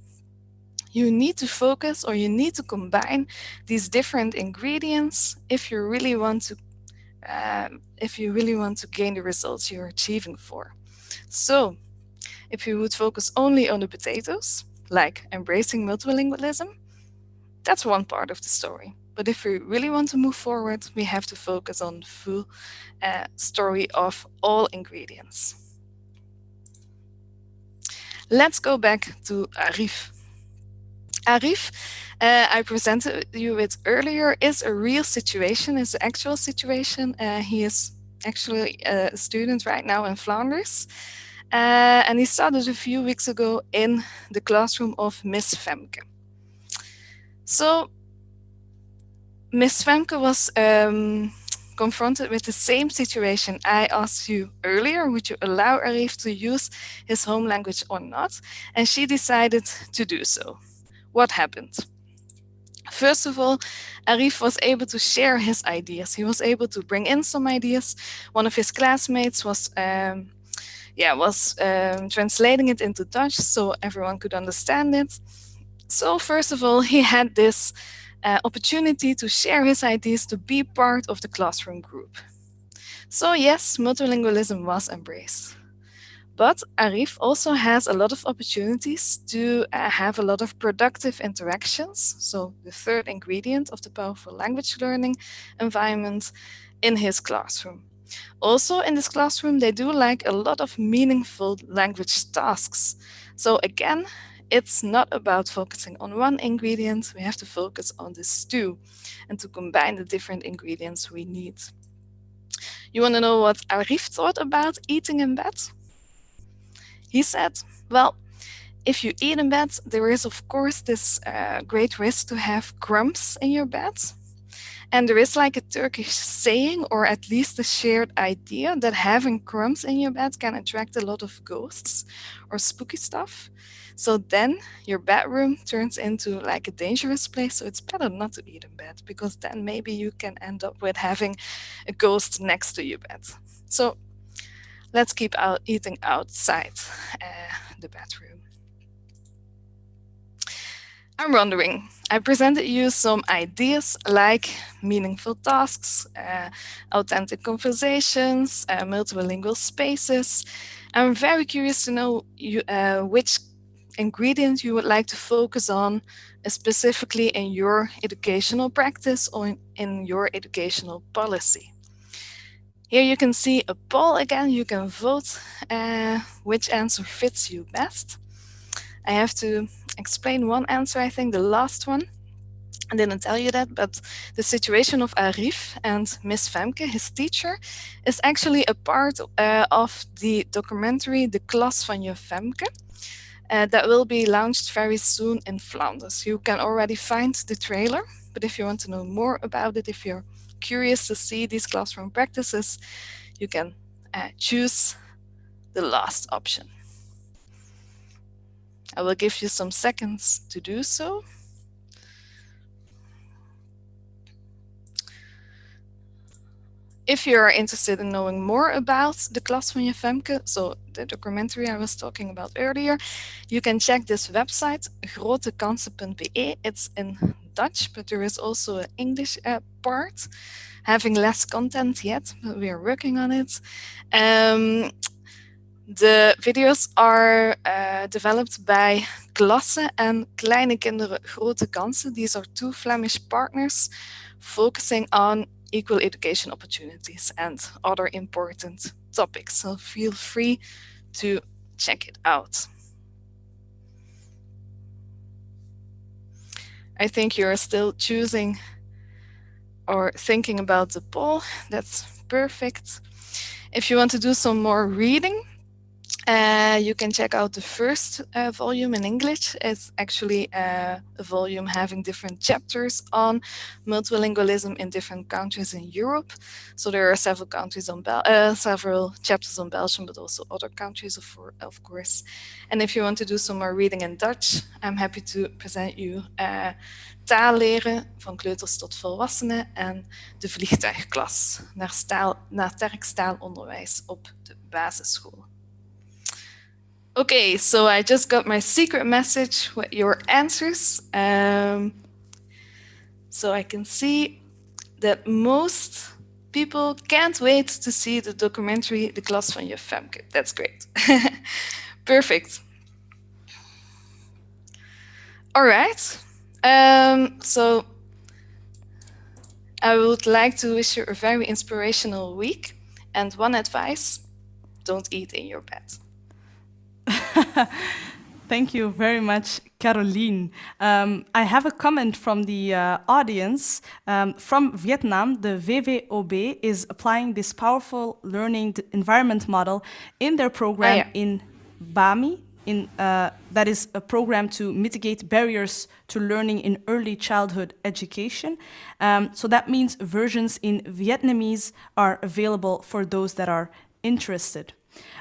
You need to focus, or you need to combine these different ingredients if you really want to gain the results you're achieving for. So, if you would focus only on the potatoes, like embracing multilingualism, that's one part of the story. But if we really want to move forward, we have to focus on the full story of all ingredients. Let's go back to Arif. Arif, I presented you with earlier, is a real situation, is an actual situation. He is actually a student right now in Flanders. And he started a few weeks ago in the classroom of Miss Femke. So Miss Femke was confronted with the same situation I asked you earlier. Would you allow Arif to use his home language or not? And she decided to do so. What happened? First of all, Arif was able to share his ideas. He was able to bring in some ideas. One of his classmates was translating it into Dutch so everyone could understand it. So first of all, he had this opportunity to share his ideas, to be part of the classroom group. So yes, multilingualism was embraced. But Arif also has a lot of opportunities to have a lot of productive interactions. So the third ingredient of the powerful language learning environment in his classroom. Also in this classroom, they do like a lot of meaningful language tasks. So again, it's not about focusing on one ingredient. We have to focus on the stew and to combine the different ingredients we need. You want to know what Arif thought about eating in bed? He said, well, if you eat in bed, there is of course this great risk to have crumbs in your bed. And there is like a Turkish saying, or at least a shared idea, that having crumbs in your bed can attract a lot of ghosts or spooky stuff. So then your bedroom turns into like a dangerous place. So it's better not to eat in bed, because then maybe you can end up with having a ghost next to your bed. So let's keep eating outside the bedroom. I'm wondering, I presented you some ideas like meaningful tasks, authentic conversations, multilingual spaces. I'm very curious to know which ingredient you would like to focus on, specifically in your educational practice or in your educational policy. Here you can see a poll again. You can vote which answer fits you best. I have to explain one answer, I think the last one. I didn't tell you that, but the situation of Arif and Miss Femke, his teacher, is actually a part of the documentary The Klas van je Femke that will be launched very soon in Flanders. You can already find the trailer, but if you want to know more about it, if you're curious to see these classroom practices, you can choose the last option. I will give you some seconds to do so. If you're interested in knowing more about the Klas van je Femke, so the documentary I was talking about earlier, you can check this website, grotekansen.be. It's in Dutch, but there is also an English part. Having less content yet, but we are working on it. The videos are developed by Klasse and Kleine Kinderen Grote Kansen. These are two Flemish partners focusing on equal education opportunities and other important topics. So feel free to check it out. I think you're still choosing or thinking about the poll. That's perfect. If you want to do some more reading, You can check out the first volume in English. It's actually a volume having different chapters on multilingualism in different countries in Europe. So there are several countries on several chapters on Belgium, but also other countries, of course. And if you want to do some more reading in Dutch, I'm happy to present you Taal leren van kleuters tot volwassenen en de vliegtuigklas naar Terkstaalonderwijs op de basisschool. Okay, so I just got my secret message with your answers. So I can see that most people can't wait to see the documentary De Klas van Juf Femke. That's great. Perfect. All right. So I would like to wish you a very inspirational week. And one advice, don't eat in your bed. Thank you very much, Caroline. I have a comment from the audience. From Vietnam, the VVOB is applying this powerful learning environment model in their program in BAMI. That is a program to mitigate barriers to learning in early childhood education. So that means versions in Vietnamese are available for those that are interested.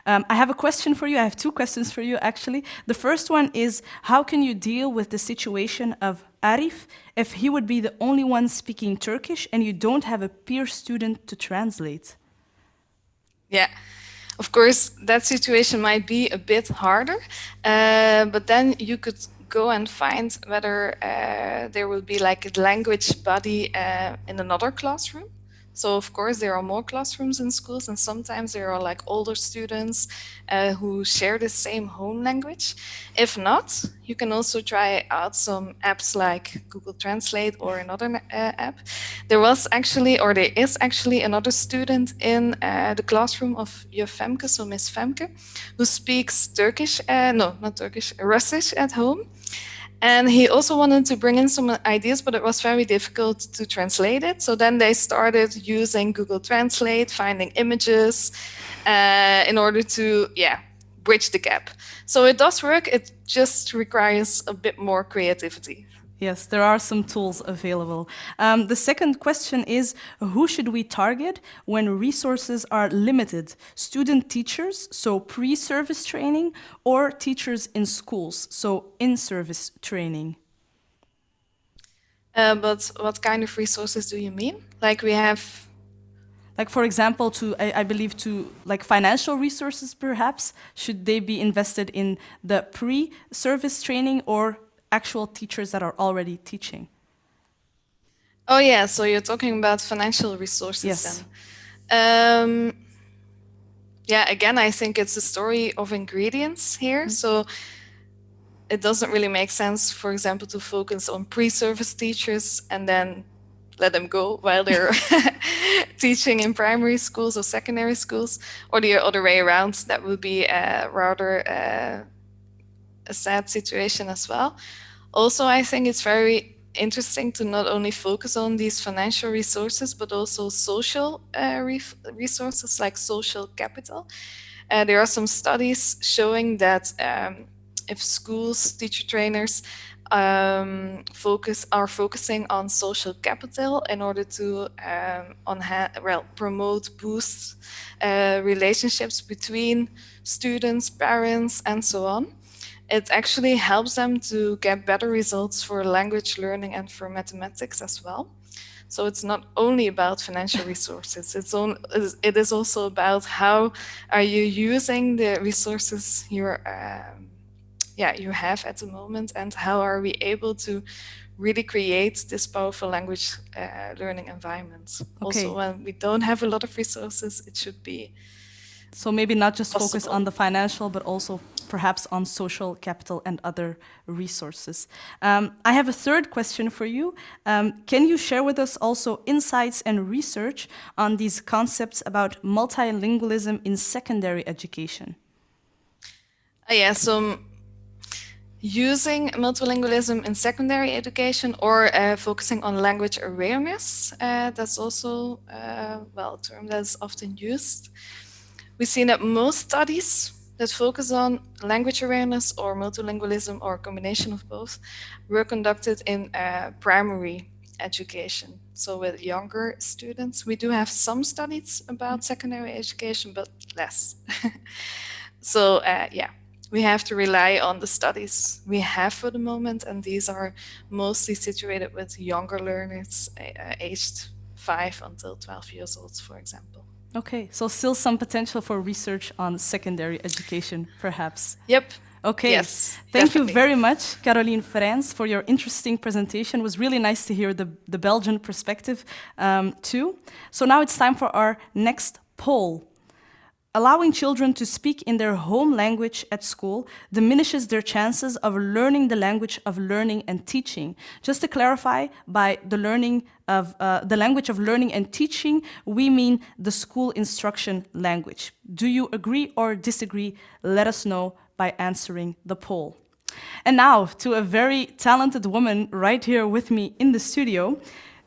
I have a question for you. I have two questions for you, actually. The first one is, how can you deal with the situation of Arif if he would be the only one speaking Turkish and you don't have a peer student to translate? Yeah, of course, that situation might be a bit harder, but then you could go and find whether there will be like a language buddy in another classroom. So of course there are more classrooms in schools, and sometimes there are like older students who share the same home language. If not, you can also try out some apps like Google Translate or another app. There is actually another student in the classroom of Juf Femke, so Miss Femke, who speaks Russisch at home. And he also wanted to bring in some ideas, but it was very difficult to translate it. So then they started using Google Translate, finding images in order to, bridge the gap. So it does work. It just requires a bit more creativity. Yes, there are some tools available. The second question is, who should we target when resources are limited? Student teachers, so pre-service training, or teachers in schools, so in-service training? But what kind of resources do you mean? Like we have... Like, for example, I believe like financial resources, perhaps, should they be invested in the pre-service training or actual teachers that are already teaching? Oh yeah, so you're talking about financial resources. Yes. Then. Again, I think it's a story of ingredients here. Mm-hmm. So it doesn't really make sense, for example, to focus on pre-service teachers and then let them go while they're teaching in primary schools or secondary schools, or the other way around. That would be rather a sad situation as well. Also, I think it's very interesting to not only focus on these financial resources, but also social resources like social capital. There are some studies showing that if schools, teacher trainers focusing on social capital in order to promote, boost relationships between students, parents, and so on, it actually helps them to get better results for language learning and for mathematics as well. So it's not only about financial resources. It is also about how are you using the resources you have at the moment, and how are we able to really create this powerful language learning environment. Okay. Also, when we don't have a lot of resources, it should be so maybe not just possible. Focus on the financial, but also perhaps on social capital and other resources. I have a third question for you. Can you share with us also insights and research on these concepts about multilingualism in secondary education? So using multilingualism in secondary education, or focusing on language awareness, that's also a term that's often used. We see that most studies that focus on language awareness or multilingualism or a combination of both were conducted in primary education. So with younger students, we do have some studies about secondary education, but less. So yeah, we have to rely on the studies we have for the moment, and these are mostly situated with younger learners aged 5 until 12 years old, for example. Okay, so still some potential for research on secondary education, perhaps. Yep. Okay. Yes, Thank definitely. you very much, Caroline Frans, for your interesting presentation. It was really nice to hear the Belgian perspective too. So now it's time for our next poll. Allowing children to speak in their home language at school diminishes their chances of learning the language of learning and teaching. Just to clarify, by the language of learning and teaching, we mean the school instruction language. Do you agree or disagree? Let us know by answering the poll. And now to a very talented woman right here with me in the studio,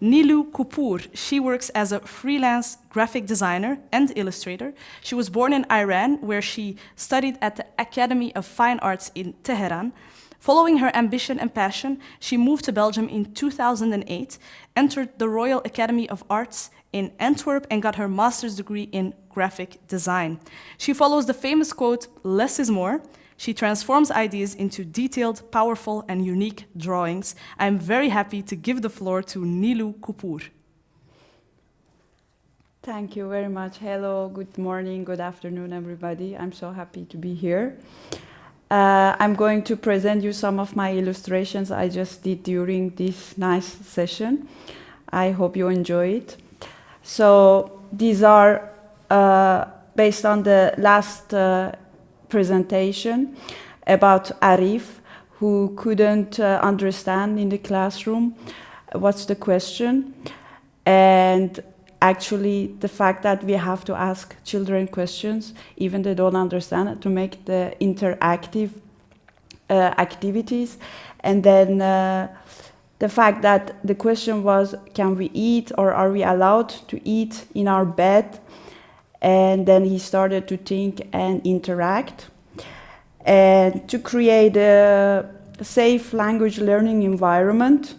Nilu Kapoor. She works as a freelance graphic designer and illustrator. She was born in Iran, where she studied at the Academy of Fine Arts in Tehran. Following her ambition and passion, she moved to Belgium in 2008, entered the Royal Academy of Arts in Antwerp, and got her master's degree in graphic design. She follows the famous quote, "Less is more." She transforms ideas into detailed, powerful, and unique drawings. I'm very happy to give the floor to Nilu Kapoor. Thank you very much. Hello, good morning, good afternoon, everybody. I'm so happy to be here. I'm going to present you some of my illustrations I just did during this nice session. I hope you enjoy it. So these are based on the last presentation about Arif, who couldn't understand in the classroom what's the question, and actually the fact that we have to ask children questions even they don't understand, to make the interactive activities. And then the fact that the question was, can we eat, or are we allowed to eat in our bed? And then he started to think and interact, and to create a safe language learning environment,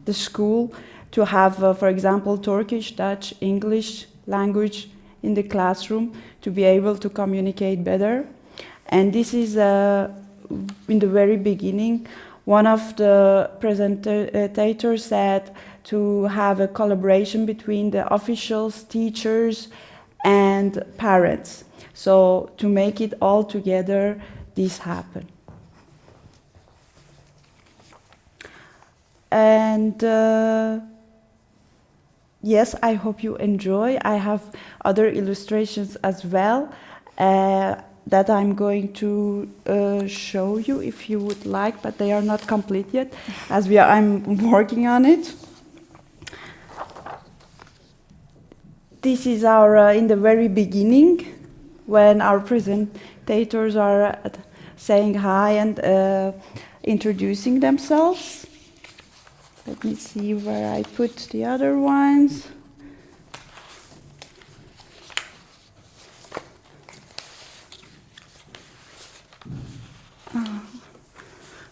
the school, to have, for example, Turkish, Dutch, English language in the classroom, to be able to communicate better. And this is, in the very beginning, one of the presentators said to have a collaboration between the officials, teachers, and parents. So to make it all together, this happened. And yes, I hope you enjoy. I have other illustrations as well that I'm going to show you if you would like, but they are not complete yet, as I'm working on it. This is our, in the very beginning, when our presentators are saying hi and introducing themselves. Let me see where I put the other ones.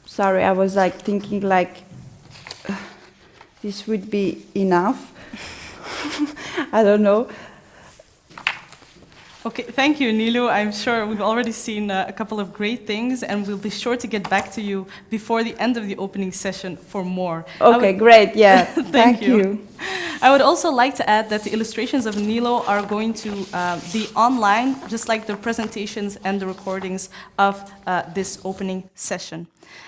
Sorry, I was like thinking like this would be enough. I don't know. Okay, thank you, Nilu. I'm sure we've already seen a couple of great things, and we'll be sure to get back to you before the end of the opening session for more. Okay, great. Yeah, thank you. I would also like to add that the illustrations of Nilo are going to be online, just like the presentations and the recordings of this opening session.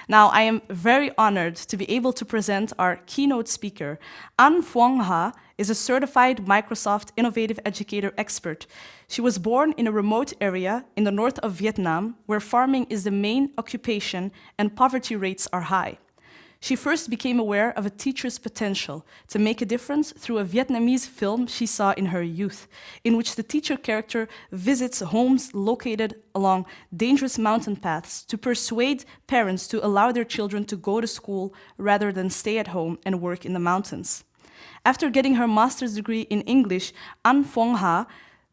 Now, I am very honored to be able to present our keynote speaker. An Phuong Ha is a certified Microsoft Innovative Educator expert. She was born in a remote area in the north of Vietnam, where farming is the main occupation and poverty rates are high. She first became aware of a teacher's potential to make a difference through a Vietnamese film she saw in her youth, in which the teacher character visits homes located along dangerous mountain paths to persuade parents to allow their children to go to school rather than stay at home and work in the mountains. After getting her master's degree in English, An Phuong Ha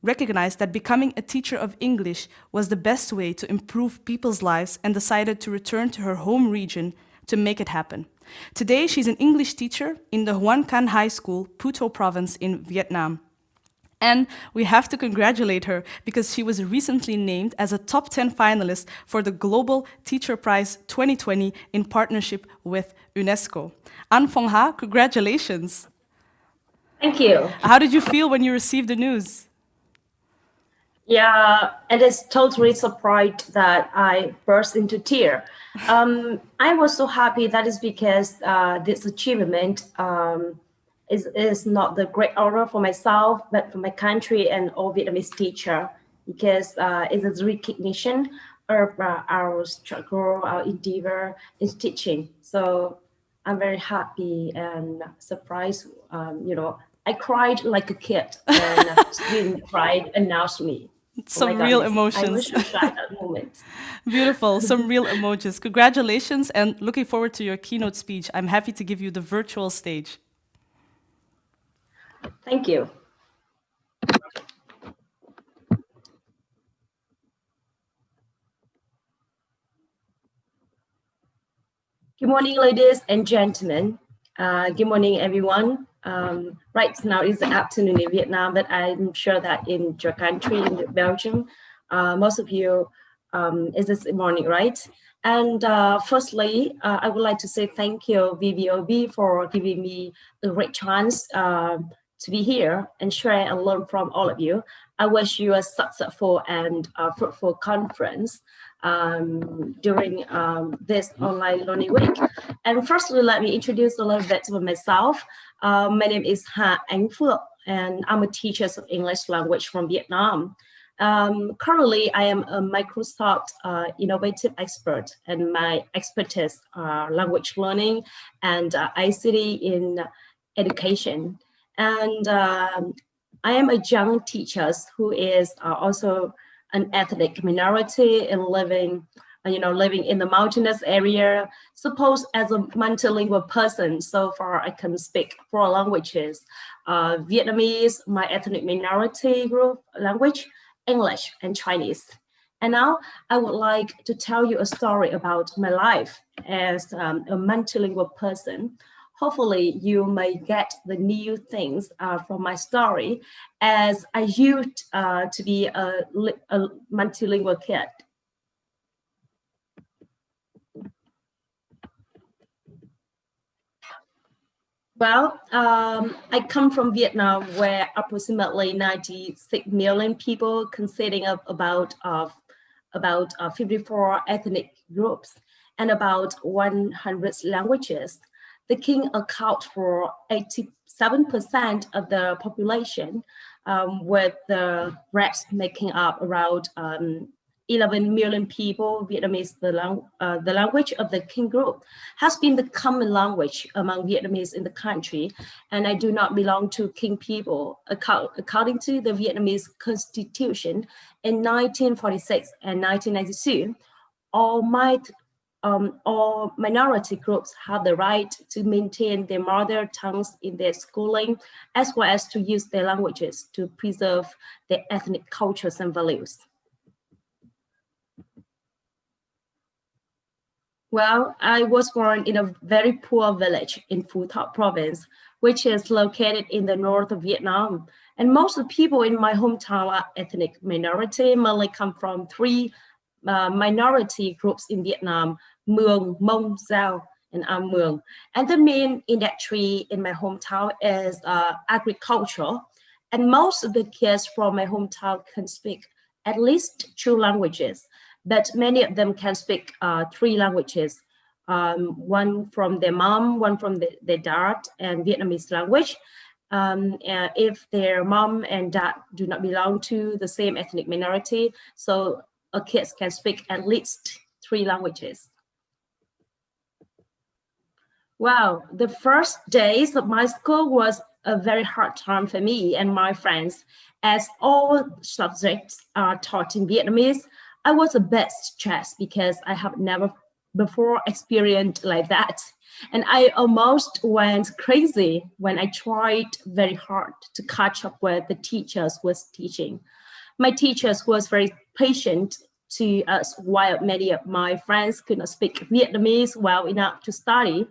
recognized that becoming a teacher of English was the best way to improve people's lives and decided to return to her home region to make it happen. Today, she's an English teacher in the Hoan Can High School, Phu province in Vietnam. And we have to congratulate her because she was recently named as a top 10 finalist for the Global Teacher Prize 2020 in partnership with UNESCO. An Phong Ha, congratulations. Thank you. How did you feel when you received the news? Yeah, it is totally surprised that I burst into tears. I was so happy. That is because this achievement is not the great honor for myself, but for my country and all Vietnamese teacher, because it is recognition of our struggle, our endeavor in teaching. So I'm very happy and surprised. I cried like a kid when student cried announced me. Some real emotions. I wish I had that moment. Beautiful, some real emojis. Congratulations, and looking forward to your keynote speech. I'm happy to give you the virtual stage. Thank you. Good morning, ladies and gentlemen. Good morning, everyone. Right now is the afternoon in Vietnam, but I'm sure that in your country, in Belgium, most of you is this morning, right? And firstly, I would like to say thank you, VVOB, for giving me a great chance to be here and share and learn from all of you. I wish you a successful and fruitful conference during this online learning week. And firstly, let me introduce a little bit of myself. My name is Ha Anh Phước, and I'm a teacher of English language from Vietnam. Currently, I am a Microsoft innovative expert, and my expertise are language learning and ICT in education. And I am a young teacher who is also an ethnic minority and living in the mountainous area. Suppose as a multilingual person, so far I can speak 4 languages: Vietnamese, my ethnic minority group language, English, and Chinese. And now I would like to tell you a story about my life as a multilingual person. Hopefully you may get the new things from my story, as I used to be a multilingual kid. Well, I come from Vietnam, where approximately 96 million people, consisting of about 54 ethnic groups and about 100 languages. The king accounts for 87% of the population, with the rest making up around 11 million people. Vietnamese, the language of the king group, has been the common language among Vietnamese in the country, and I do not belong to king people. According to the Vietnamese constitution in 1946 and 1992, all minority groups have the right to maintain their mother tongues in their schooling, as well as to use their languages to preserve their ethnic cultures and values. Well, I was born in a very poor village in Phu province, which is located in the north of Vietnam. And most of the people in my hometown are ethnic minority, mainly come from 3 minority groups in Vietnam: Muong, Mông, Dao, and Am Muong. And the main industry in my hometown is agriculture. And most of the kids from my hometown can speak at least 2 languages, but many of them can speak 3 languages, one from their mom, one from their dad, and Vietnamese language. If their mom and dad do not belong to the same ethnic minority, so kids can speak at least 3 languages. Wow, the first days of my school was a very hard time for me and my friends, as all subjects are taught in Vietnamese. I was a bit stressed because I have never before experienced like that. And I almost went crazy when I tried very hard to catch up with the teachers who was teaching. My teachers was very patient to us while many of my friends could not speak Vietnamese well enough to study.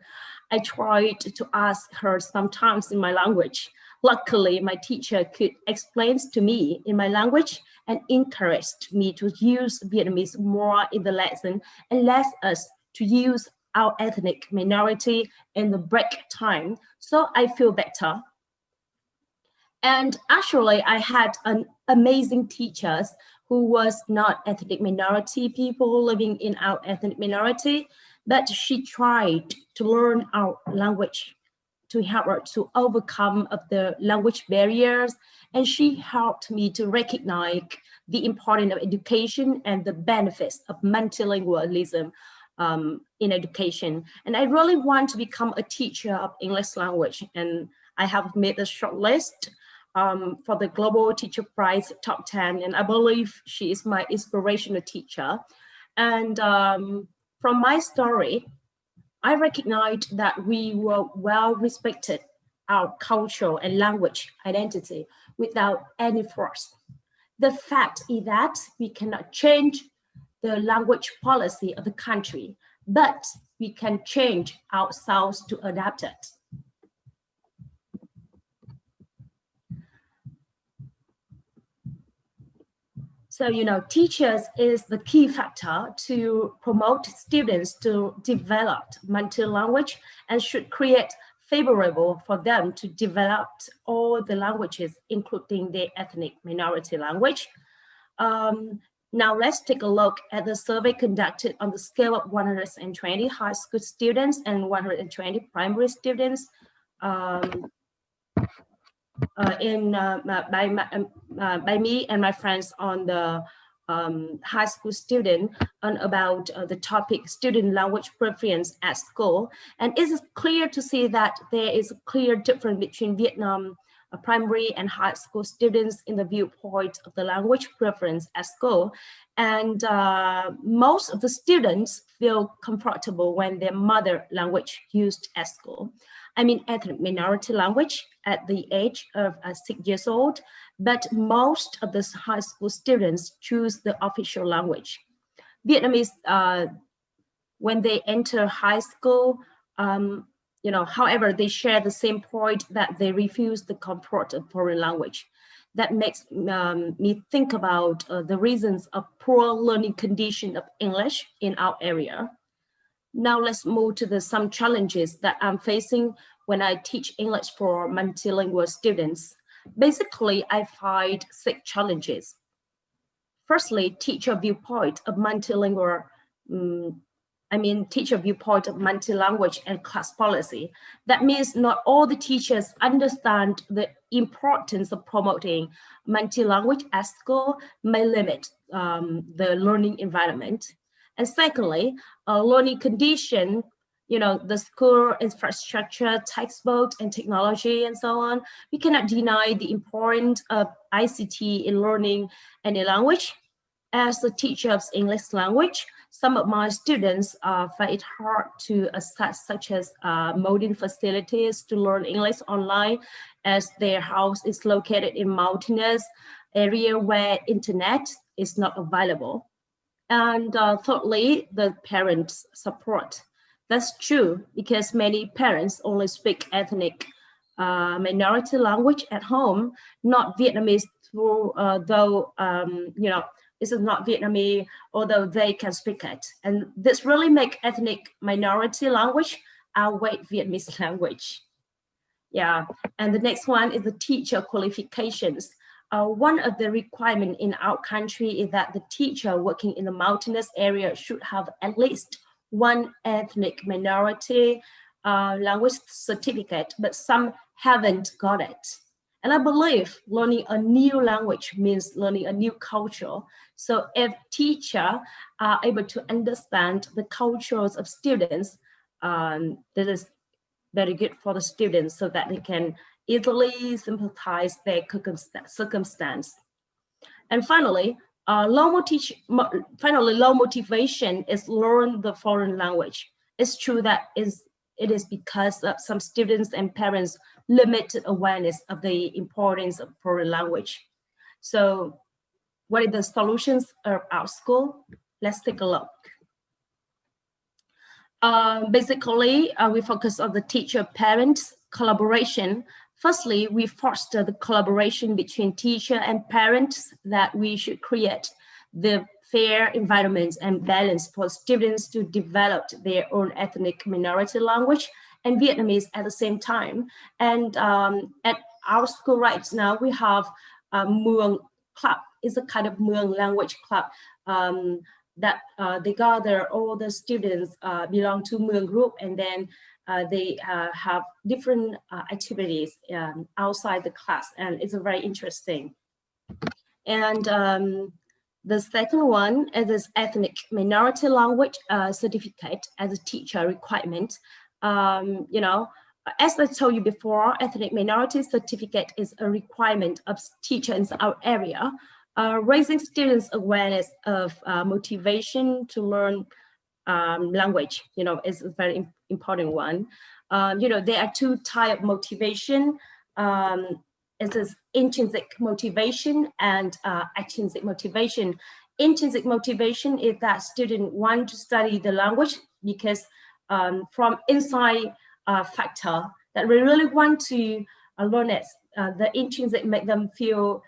I tried to ask her sometimes in my language. Luckily, my teacher could explain to me in my language and encouraged me to use Vietnamese more in the lesson and let us to use our ethnic minority in the break time. So I feel better. And actually, I had an amazing teachers who was not ethnic minority people living in our ethnic minority, but she tried to learn our language to help her to overcome of the language barriers. And she helped me to recognize the importance of education and the benefits of multilingualism in education. And I really want to become a teacher of English language. And I have made a short list for the Global Teacher Prize Top 10. And I believe she is my inspirational teacher. And from my story, I recognized that we were well respected our cultural and language identity without any force. The fact is that we cannot change the language policy of the country, but we can change ourselves to adapt it. So, teachers is the key factor to promote students to develop multi-language and should create favorable for them to develop all the languages, including the ethnic minority language. Now let's take a look at the survey conducted on the scale of 120 high school students and 120 primary students by me and my friends on the high school student on about the topic student language preference at school. And it is clear to see that there is a clear difference between Vietnam primary and high school students in the viewpoint of the language preference at school. And most of the students feel comfortable when their mother language used at school. I mean, ethnic minority language at the age of 6 years old, but most of the high school students choose the official language. Vietnamese, when they enter high school, however, they share the same point that they refuse the comfort of foreign language. That makes me think about the reasons of poor learning condition of English in our area. Now let's move to some challenges that I'm facing when I teach English for multilingual students. Basically, I find 6 challenges. Firstly, teacher viewpoint of multilingual, teacher viewpoint of multi-language and class policy. That means not all the teachers understand the importance of promoting multi-language at school may limit the learning environment. And secondly, learning condition, the school infrastructure, textbook, and technology, and so on. We cannot deny the importance of ICT in learning any language. As a teacher of English language, some of my students find it hard to access such as modern facilities to learn English online, as their house is located in mountainous area where internet is not available. And thirdly, the parents' support. That's true because many parents only speak ethnic minority language at home, not Vietnamese, though, this is not Vietnamese, although they can speak it. And this really makes ethnic minority language outweigh Vietnamese language. Yeah, and the next one is the teacher qualifications. One of the requirements in our country is that the teacher working in the mountainous area should have at least one ethnic minority language certificate, but some haven't got it. And I believe learning a new language means learning a new culture. So if teachers are able to understand the cultures of students, that is very good for the students so that they can easily sympathize their circumstance. And finally, low motivation is learn the foreign language. It's true that it's it is because of some students and parents' limited awareness of the importance of foreign language. So what are the solutions of our school? Let's take a look. Basically, we focus on the teacher-parents collaboration. Firstly, we foster the collaboration between teacher and parents, that we should create the fair environment and balance for students to develop their own ethnic minority language and Vietnamese at the same time. And at our school right now, we have a Muong Club. It's a kind of Muong language club that they gather all the students belong to Muong group, and then they have different activities outside the class, and it's very interesting. And the second one is this ethnic minority language certificate as a teacher requirement. You know, as I told you before, ethnic minority certificate is a requirement of teachers in our area. Raising students' awareness of motivation to learn language, you know, is a very important one. You know, there are two types of motivation. It is intrinsic motivation and extrinsic motivation. Intrinsic motivation is that student want to study the language because from inside factor that we really want to learn it. The intrinsic make them feel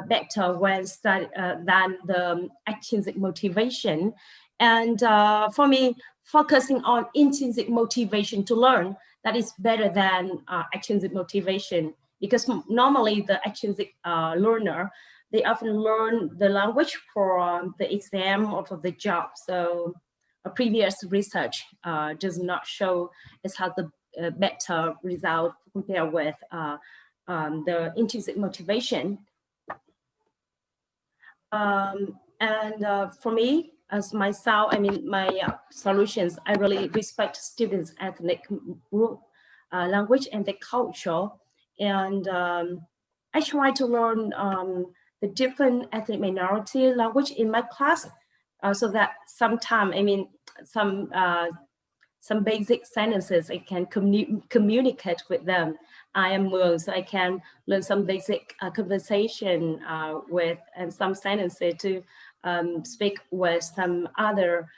better when study than the extrinsic motivation. And for me, focusing on intrinsic motivation to learn, that is better than extrinsic motivation, because normally the extrinsic learner, they often learn the language for the exam or for the job. So a previous research does not show it has the better result compared with the intrinsic motivation. For me, as myself, I mean, my solutions, I really respect students' ethnic group, language and their culture. And I try to learn the different ethnic minority language in my class, so that sometimes, I mean, some basic sentences I can communicate with them. I am Muong, so I can learn some basic conversation with and some sentences to speak with some other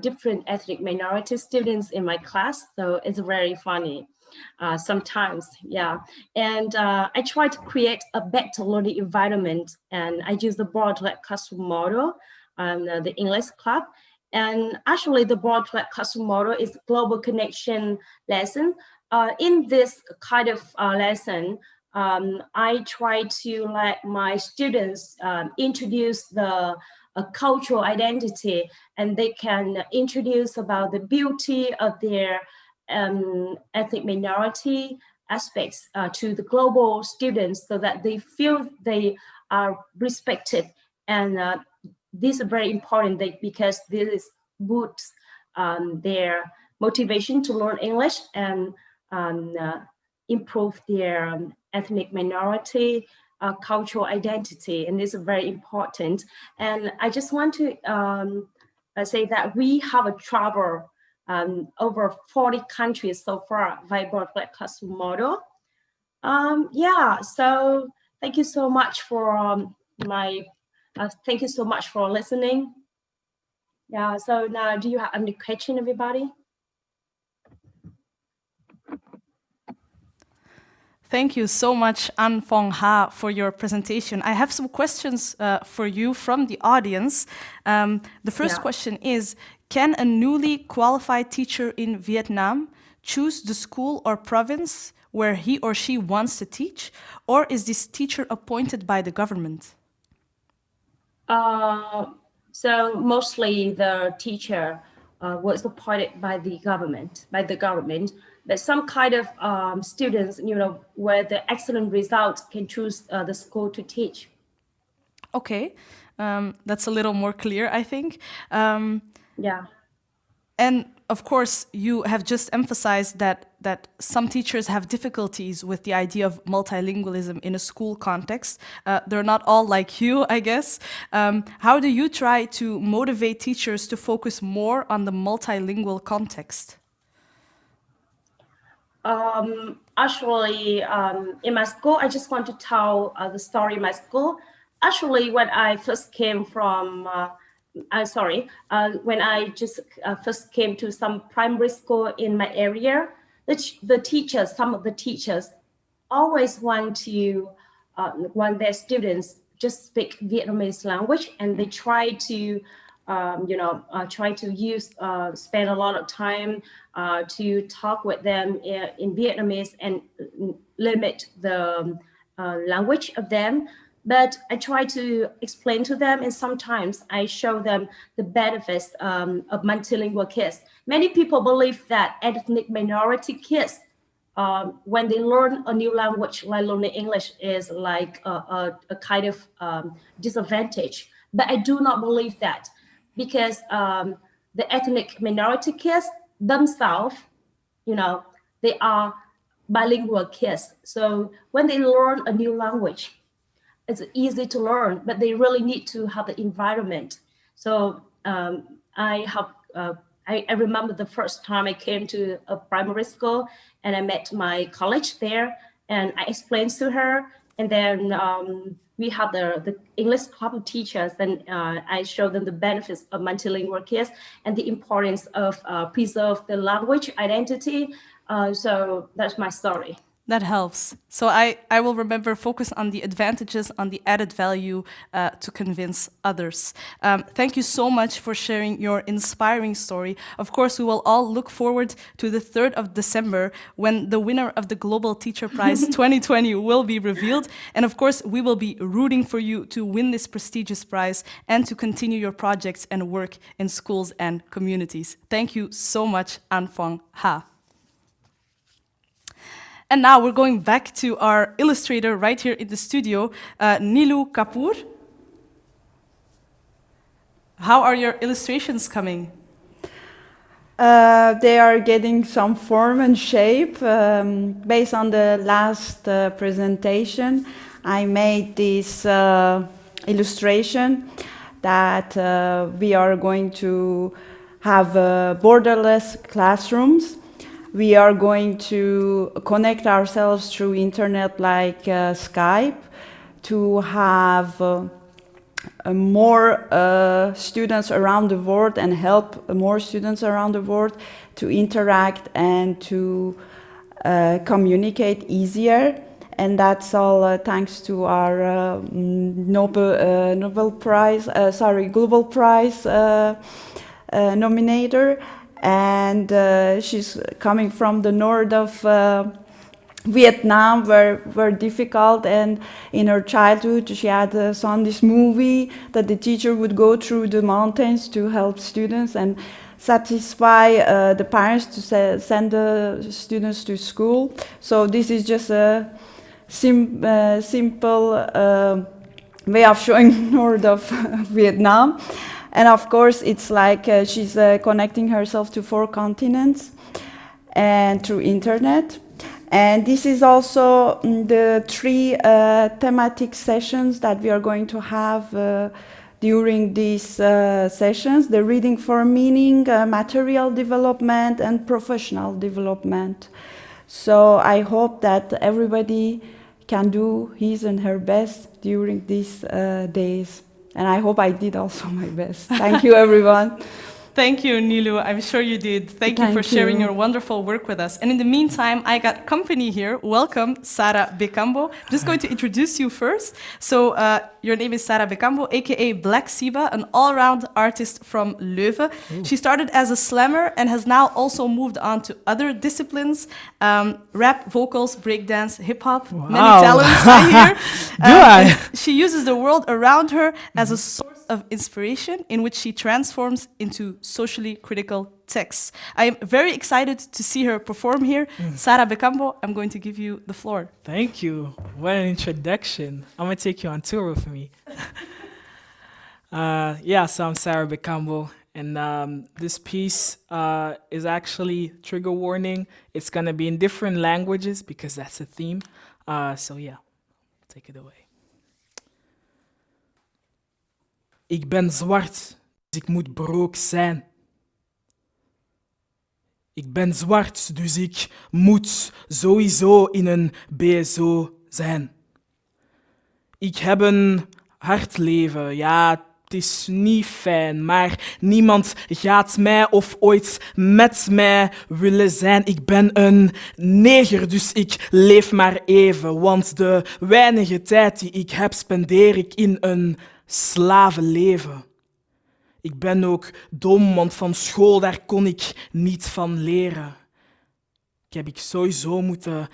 different ethnic minority students in my class. So it's very funny sometimes, yeah. And I try to create a better learning environment, and I use the broad-like classroom model and the English club. And actually, the broad-like classroom model is global connection lesson. In this kind of lesson, I try to let my students introduce the cultural identity, and they can introduce about the beauty of their ethnic minority aspects to the global students, so that they feel they are respected. And this is very important because this boosts their motivation to learn English and improve their ethnic minority cultural identity, and this is very important. And I just want to say that we have a travel over 40 countries so far via broad-like classroom model. Yeah, so thank you so much for thank you so much for listening. Yeah, so now do you have any question, everybody? Thank you so much, An Phong Ha, for your presentation. I have some questions for you from the audience. The first question is, can a newly qualified teacher in Vietnam choose the school or province where he or she wants to teach, or is this teacher appointed by the government? So mostly the teacher was appointed by the government, but some kind of students, you know, where the excellent results can choose the school to teach. Okay, that's a little more clear, I think. Yeah. And of course, you have just emphasized that some teachers have difficulties with the idea of multilingualism in a school context. They're not all like you, I guess. How do you try to motivate teachers to focus more on the multilingual context? Actually, in my school, I just want to tell the story in my school. Actually, when I first came from, when I just first came to some primary school in my area, the teachers, some of the teachers always want their students just speak Vietnamese language, and they try to spend a lot of time to talk with them in Vietnamese and limit the language of them. But I try to explain to them, and sometimes I show them the benefits of multilingual kids. Many people believe that ethnic minority kids, when they learn a new language, like learning English, is like a kind of disadvantage. But I do not believe that, because the ethnic minority kids themselves, they are bilingual kids. So when they learn a new language, it's easy to learn, but they really need to have the environment. So I remember the first time I came to a primary school, and I met my colleague there, and I explained to her, and then we have the English club of teachers, and I showed them the benefits of multilingual kids and the importance of preserve the language identity. So that's my story. That helps. So I will remember focus on the advantages, on the added value to convince others. Thank you so much for sharing your inspiring story. Of course, we will all look forward to the 3rd of December when the winner of the Global Teacher Prize 2020 will be revealed. And of course, we will be rooting for you to win this prestigious prize and to continue your projects and work in schools and communities. Thank you so much, An Phong Ha. And now we're going back to our illustrator right here in the studio, Nilu Kapoor. How are your illustrations coming? They are getting some form and shape. Based on the last presentation, I made this illustration that we are going to have borderless classrooms. We are going to connect ourselves through internet like Skype to have more students around the world and help more students around the world to interact and to communicate easier. And that's all thanks to our Global Prize nominator. And she's coming from the north of Vietnam, were difficult, and in her childhood she had saw this movie that the teacher would go through the mountains to help students and satisfy the parents to send the students to school. So this is just a simple way of showing north of Vietnam. And of course, it's like she's connecting herself to 4 continents and through internet. And this is also the 3 thematic sessions that we are going to have during these sessions: the reading for meaning, material development, and professional development. So I hope that everybody can do his and her best during these days. And I hope I did also my best. Thank you, everyone. Thank you, Nilu. I'm sure you did. Thank you for sharing your wonderful work with us. And in the meantime, I got company here. Welcome, Sarah Bekambo. I'm just going to introduce you first. So your name is Sarah Bekambo, aka Black Siba, an all-round artist from Leuven. Ooh. She started as a slammer and has now also moved on to other disciplines: rap, vocals, breakdance, hip-hop. Wow. Many talents I hear. She uses the world around her as a source of inspiration in which she transforms into socially critical texts. I am very excited to see her perform here. Sarah Bekambo, I'm going to give you the floor. Thank you. What an introduction. I'm going to take you on tour with me. So I'm Sarah Bekambo, and this piece is actually trigger warning. It's going to be in different languages because that's the theme. Take it away. Ik ben zwart, dus ik moet brook zijn. Ik ben zwart, dus ik moet sowieso in een BSO zijn. Ik heb een hard leven, ja, het is niet fijn, maar niemand gaat mij of ooit met mij willen zijn. Ik ben een neger, dus ik leef maar even, want de weinige tijd die ik heb, spendeer ik in een slavenleven. Ik ben ook dom, want van school daar kon ik niet van leren. Ik heb sowieso moeten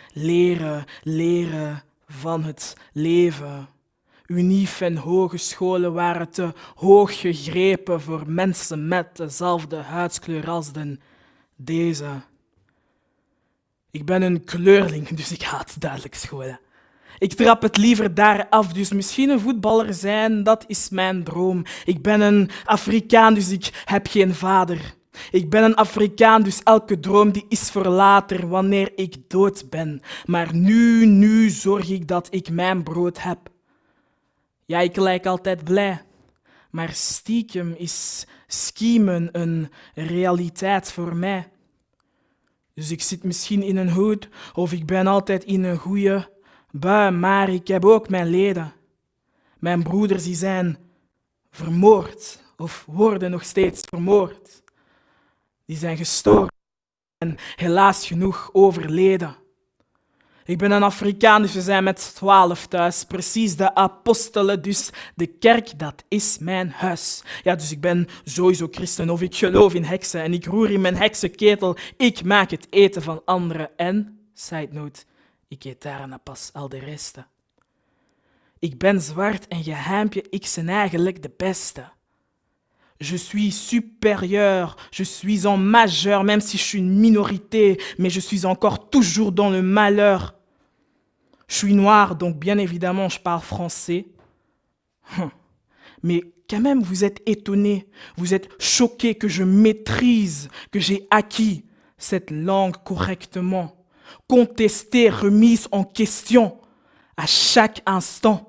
leren van het leven. Unief en hogescholen waren te hoog gegrepen voor mensen met dezelfde huidskleur als deze. Ik ben een kleurling, dus ik haat duidelijk scholen. Ik trap het liever daar af, dus misschien een voetballer zijn, dat is mijn droom. Ik ben een Afrikaan, dus ik heb geen vader. Ik ben een Afrikaan, dus elke droom die is voor later, wanneer ik dood ben. Maar nu zorg ik dat ik mijn brood heb. Ja, ik lijk altijd blij, maar stiekem is schiemen een realiteit voor mij. Dus ik zit misschien in een hoed, of ik ben altijd in een goede bui, maar ik heb ook mijn leden. Mijn broeders die zijn vermoord, of worden nog steeds vermoord. Die zijn gestorven en helaas genoeg overleden. Ik ben een Afrikaan, dus we zijn met 12 thuis. Precies de apostelen, dus de kerk, dat is mijn huis. Ja, dus ik ben sowieso christen of ik geloof in heksen en ik roer in mijn heksenketel. Ik maak het eten van anderen en, side note, ik eet daarna pas al de resten. Ik ben zwart en geheimpje, ik ben eigenlijk de beste. Je suis supérieur, je suis en majeur, même si je suis une minorité, mais je suis encore toujours dans le malheur. Je suis noir, donc bien évidemment, je parle français. Mais quand même, vous êtes étonnés, vous êtes choqués que je maîtrise, que j'ai acquis cette langue correctement, contestée, remise en question à chaque instant.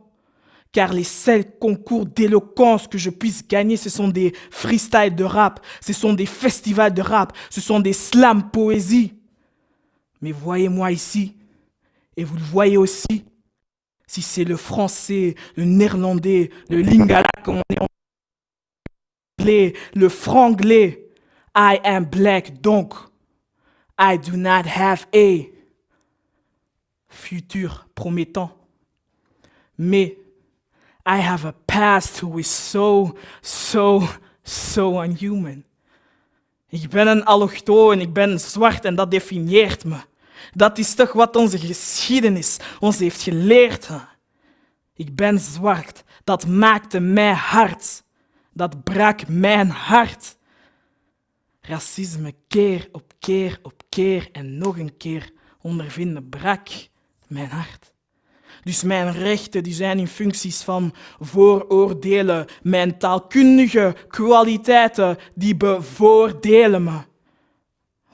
Car les seuls concours d'éloquence que je puisse gagner, ce sont des freestyles de rap, ce sont des festivals de rap, ce sont des slams poésie. Mais voyez-moi ici, et vous le voyez aussi, si c'est le français, le néerlandais, le lingala, comme on est en anglais, le franglais, I am black, donc I do not have a futur promettant. Mais I have a past who is so unhuman. Ik ben een allochtoon, ik ben zwart en dat definieert me. Dat is toch wat onze geschiedenis ons heeft geleerd. Hè? Ik ben zwart, dat maakte mij hard. Dat brak mijn hart. Racisme keer op keer en nog een keer ondervinden brak mijn hart. Dus mijn rechten die zijn in functies van vooroordelen. Mijn taalkundige kwaliteiten die bevoordelen me.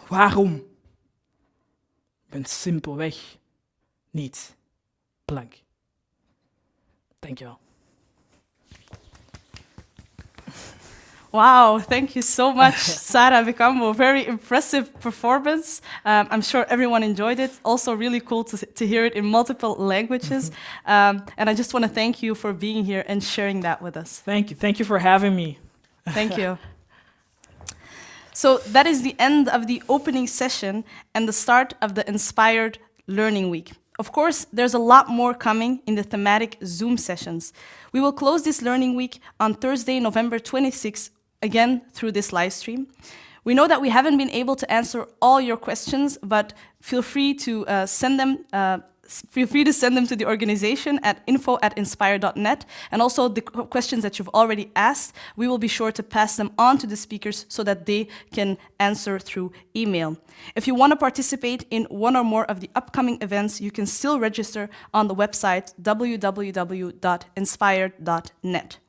Waarom? Ik ben simpelweg niet blank. Dankjewel. Wow, thank you so much, Sarah Bikambo. Very impressive performance. I'm sure everyone enjoyed it. Also really cool to hear it in multiple languages. And I just want to thank you for being here and sharing that with us. Thank you. Thank you for having me. Thank you. So that is the end of the opening session and the start of the Inspired Learning Week. Of course, there's a lot more coming in the thematic Zoom sessions. We will close this Learning Week on Thursday, November 26th, again through this live stream. We know that we haven't been able to answer all your questions, but feel free to send them to the organization at info@inspire.net. And also the questions that you've already asked, we will be sure to pass them on to the speakers so that they can answer through email. If you want to participate in one or more of the upcoming events, you can still register on the website www.inspired.net.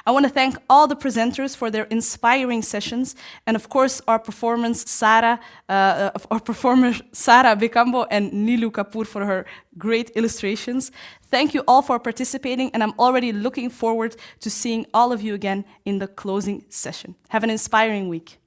I want to thank all the presenters for their inspiring sessions, and of course our performer Sarah Bikambo and Nilu Kapoor for her great illustrations. Thank you all for participating, and I'm already looking forward to seeing all of you again in the closing session. Have an inspiring week.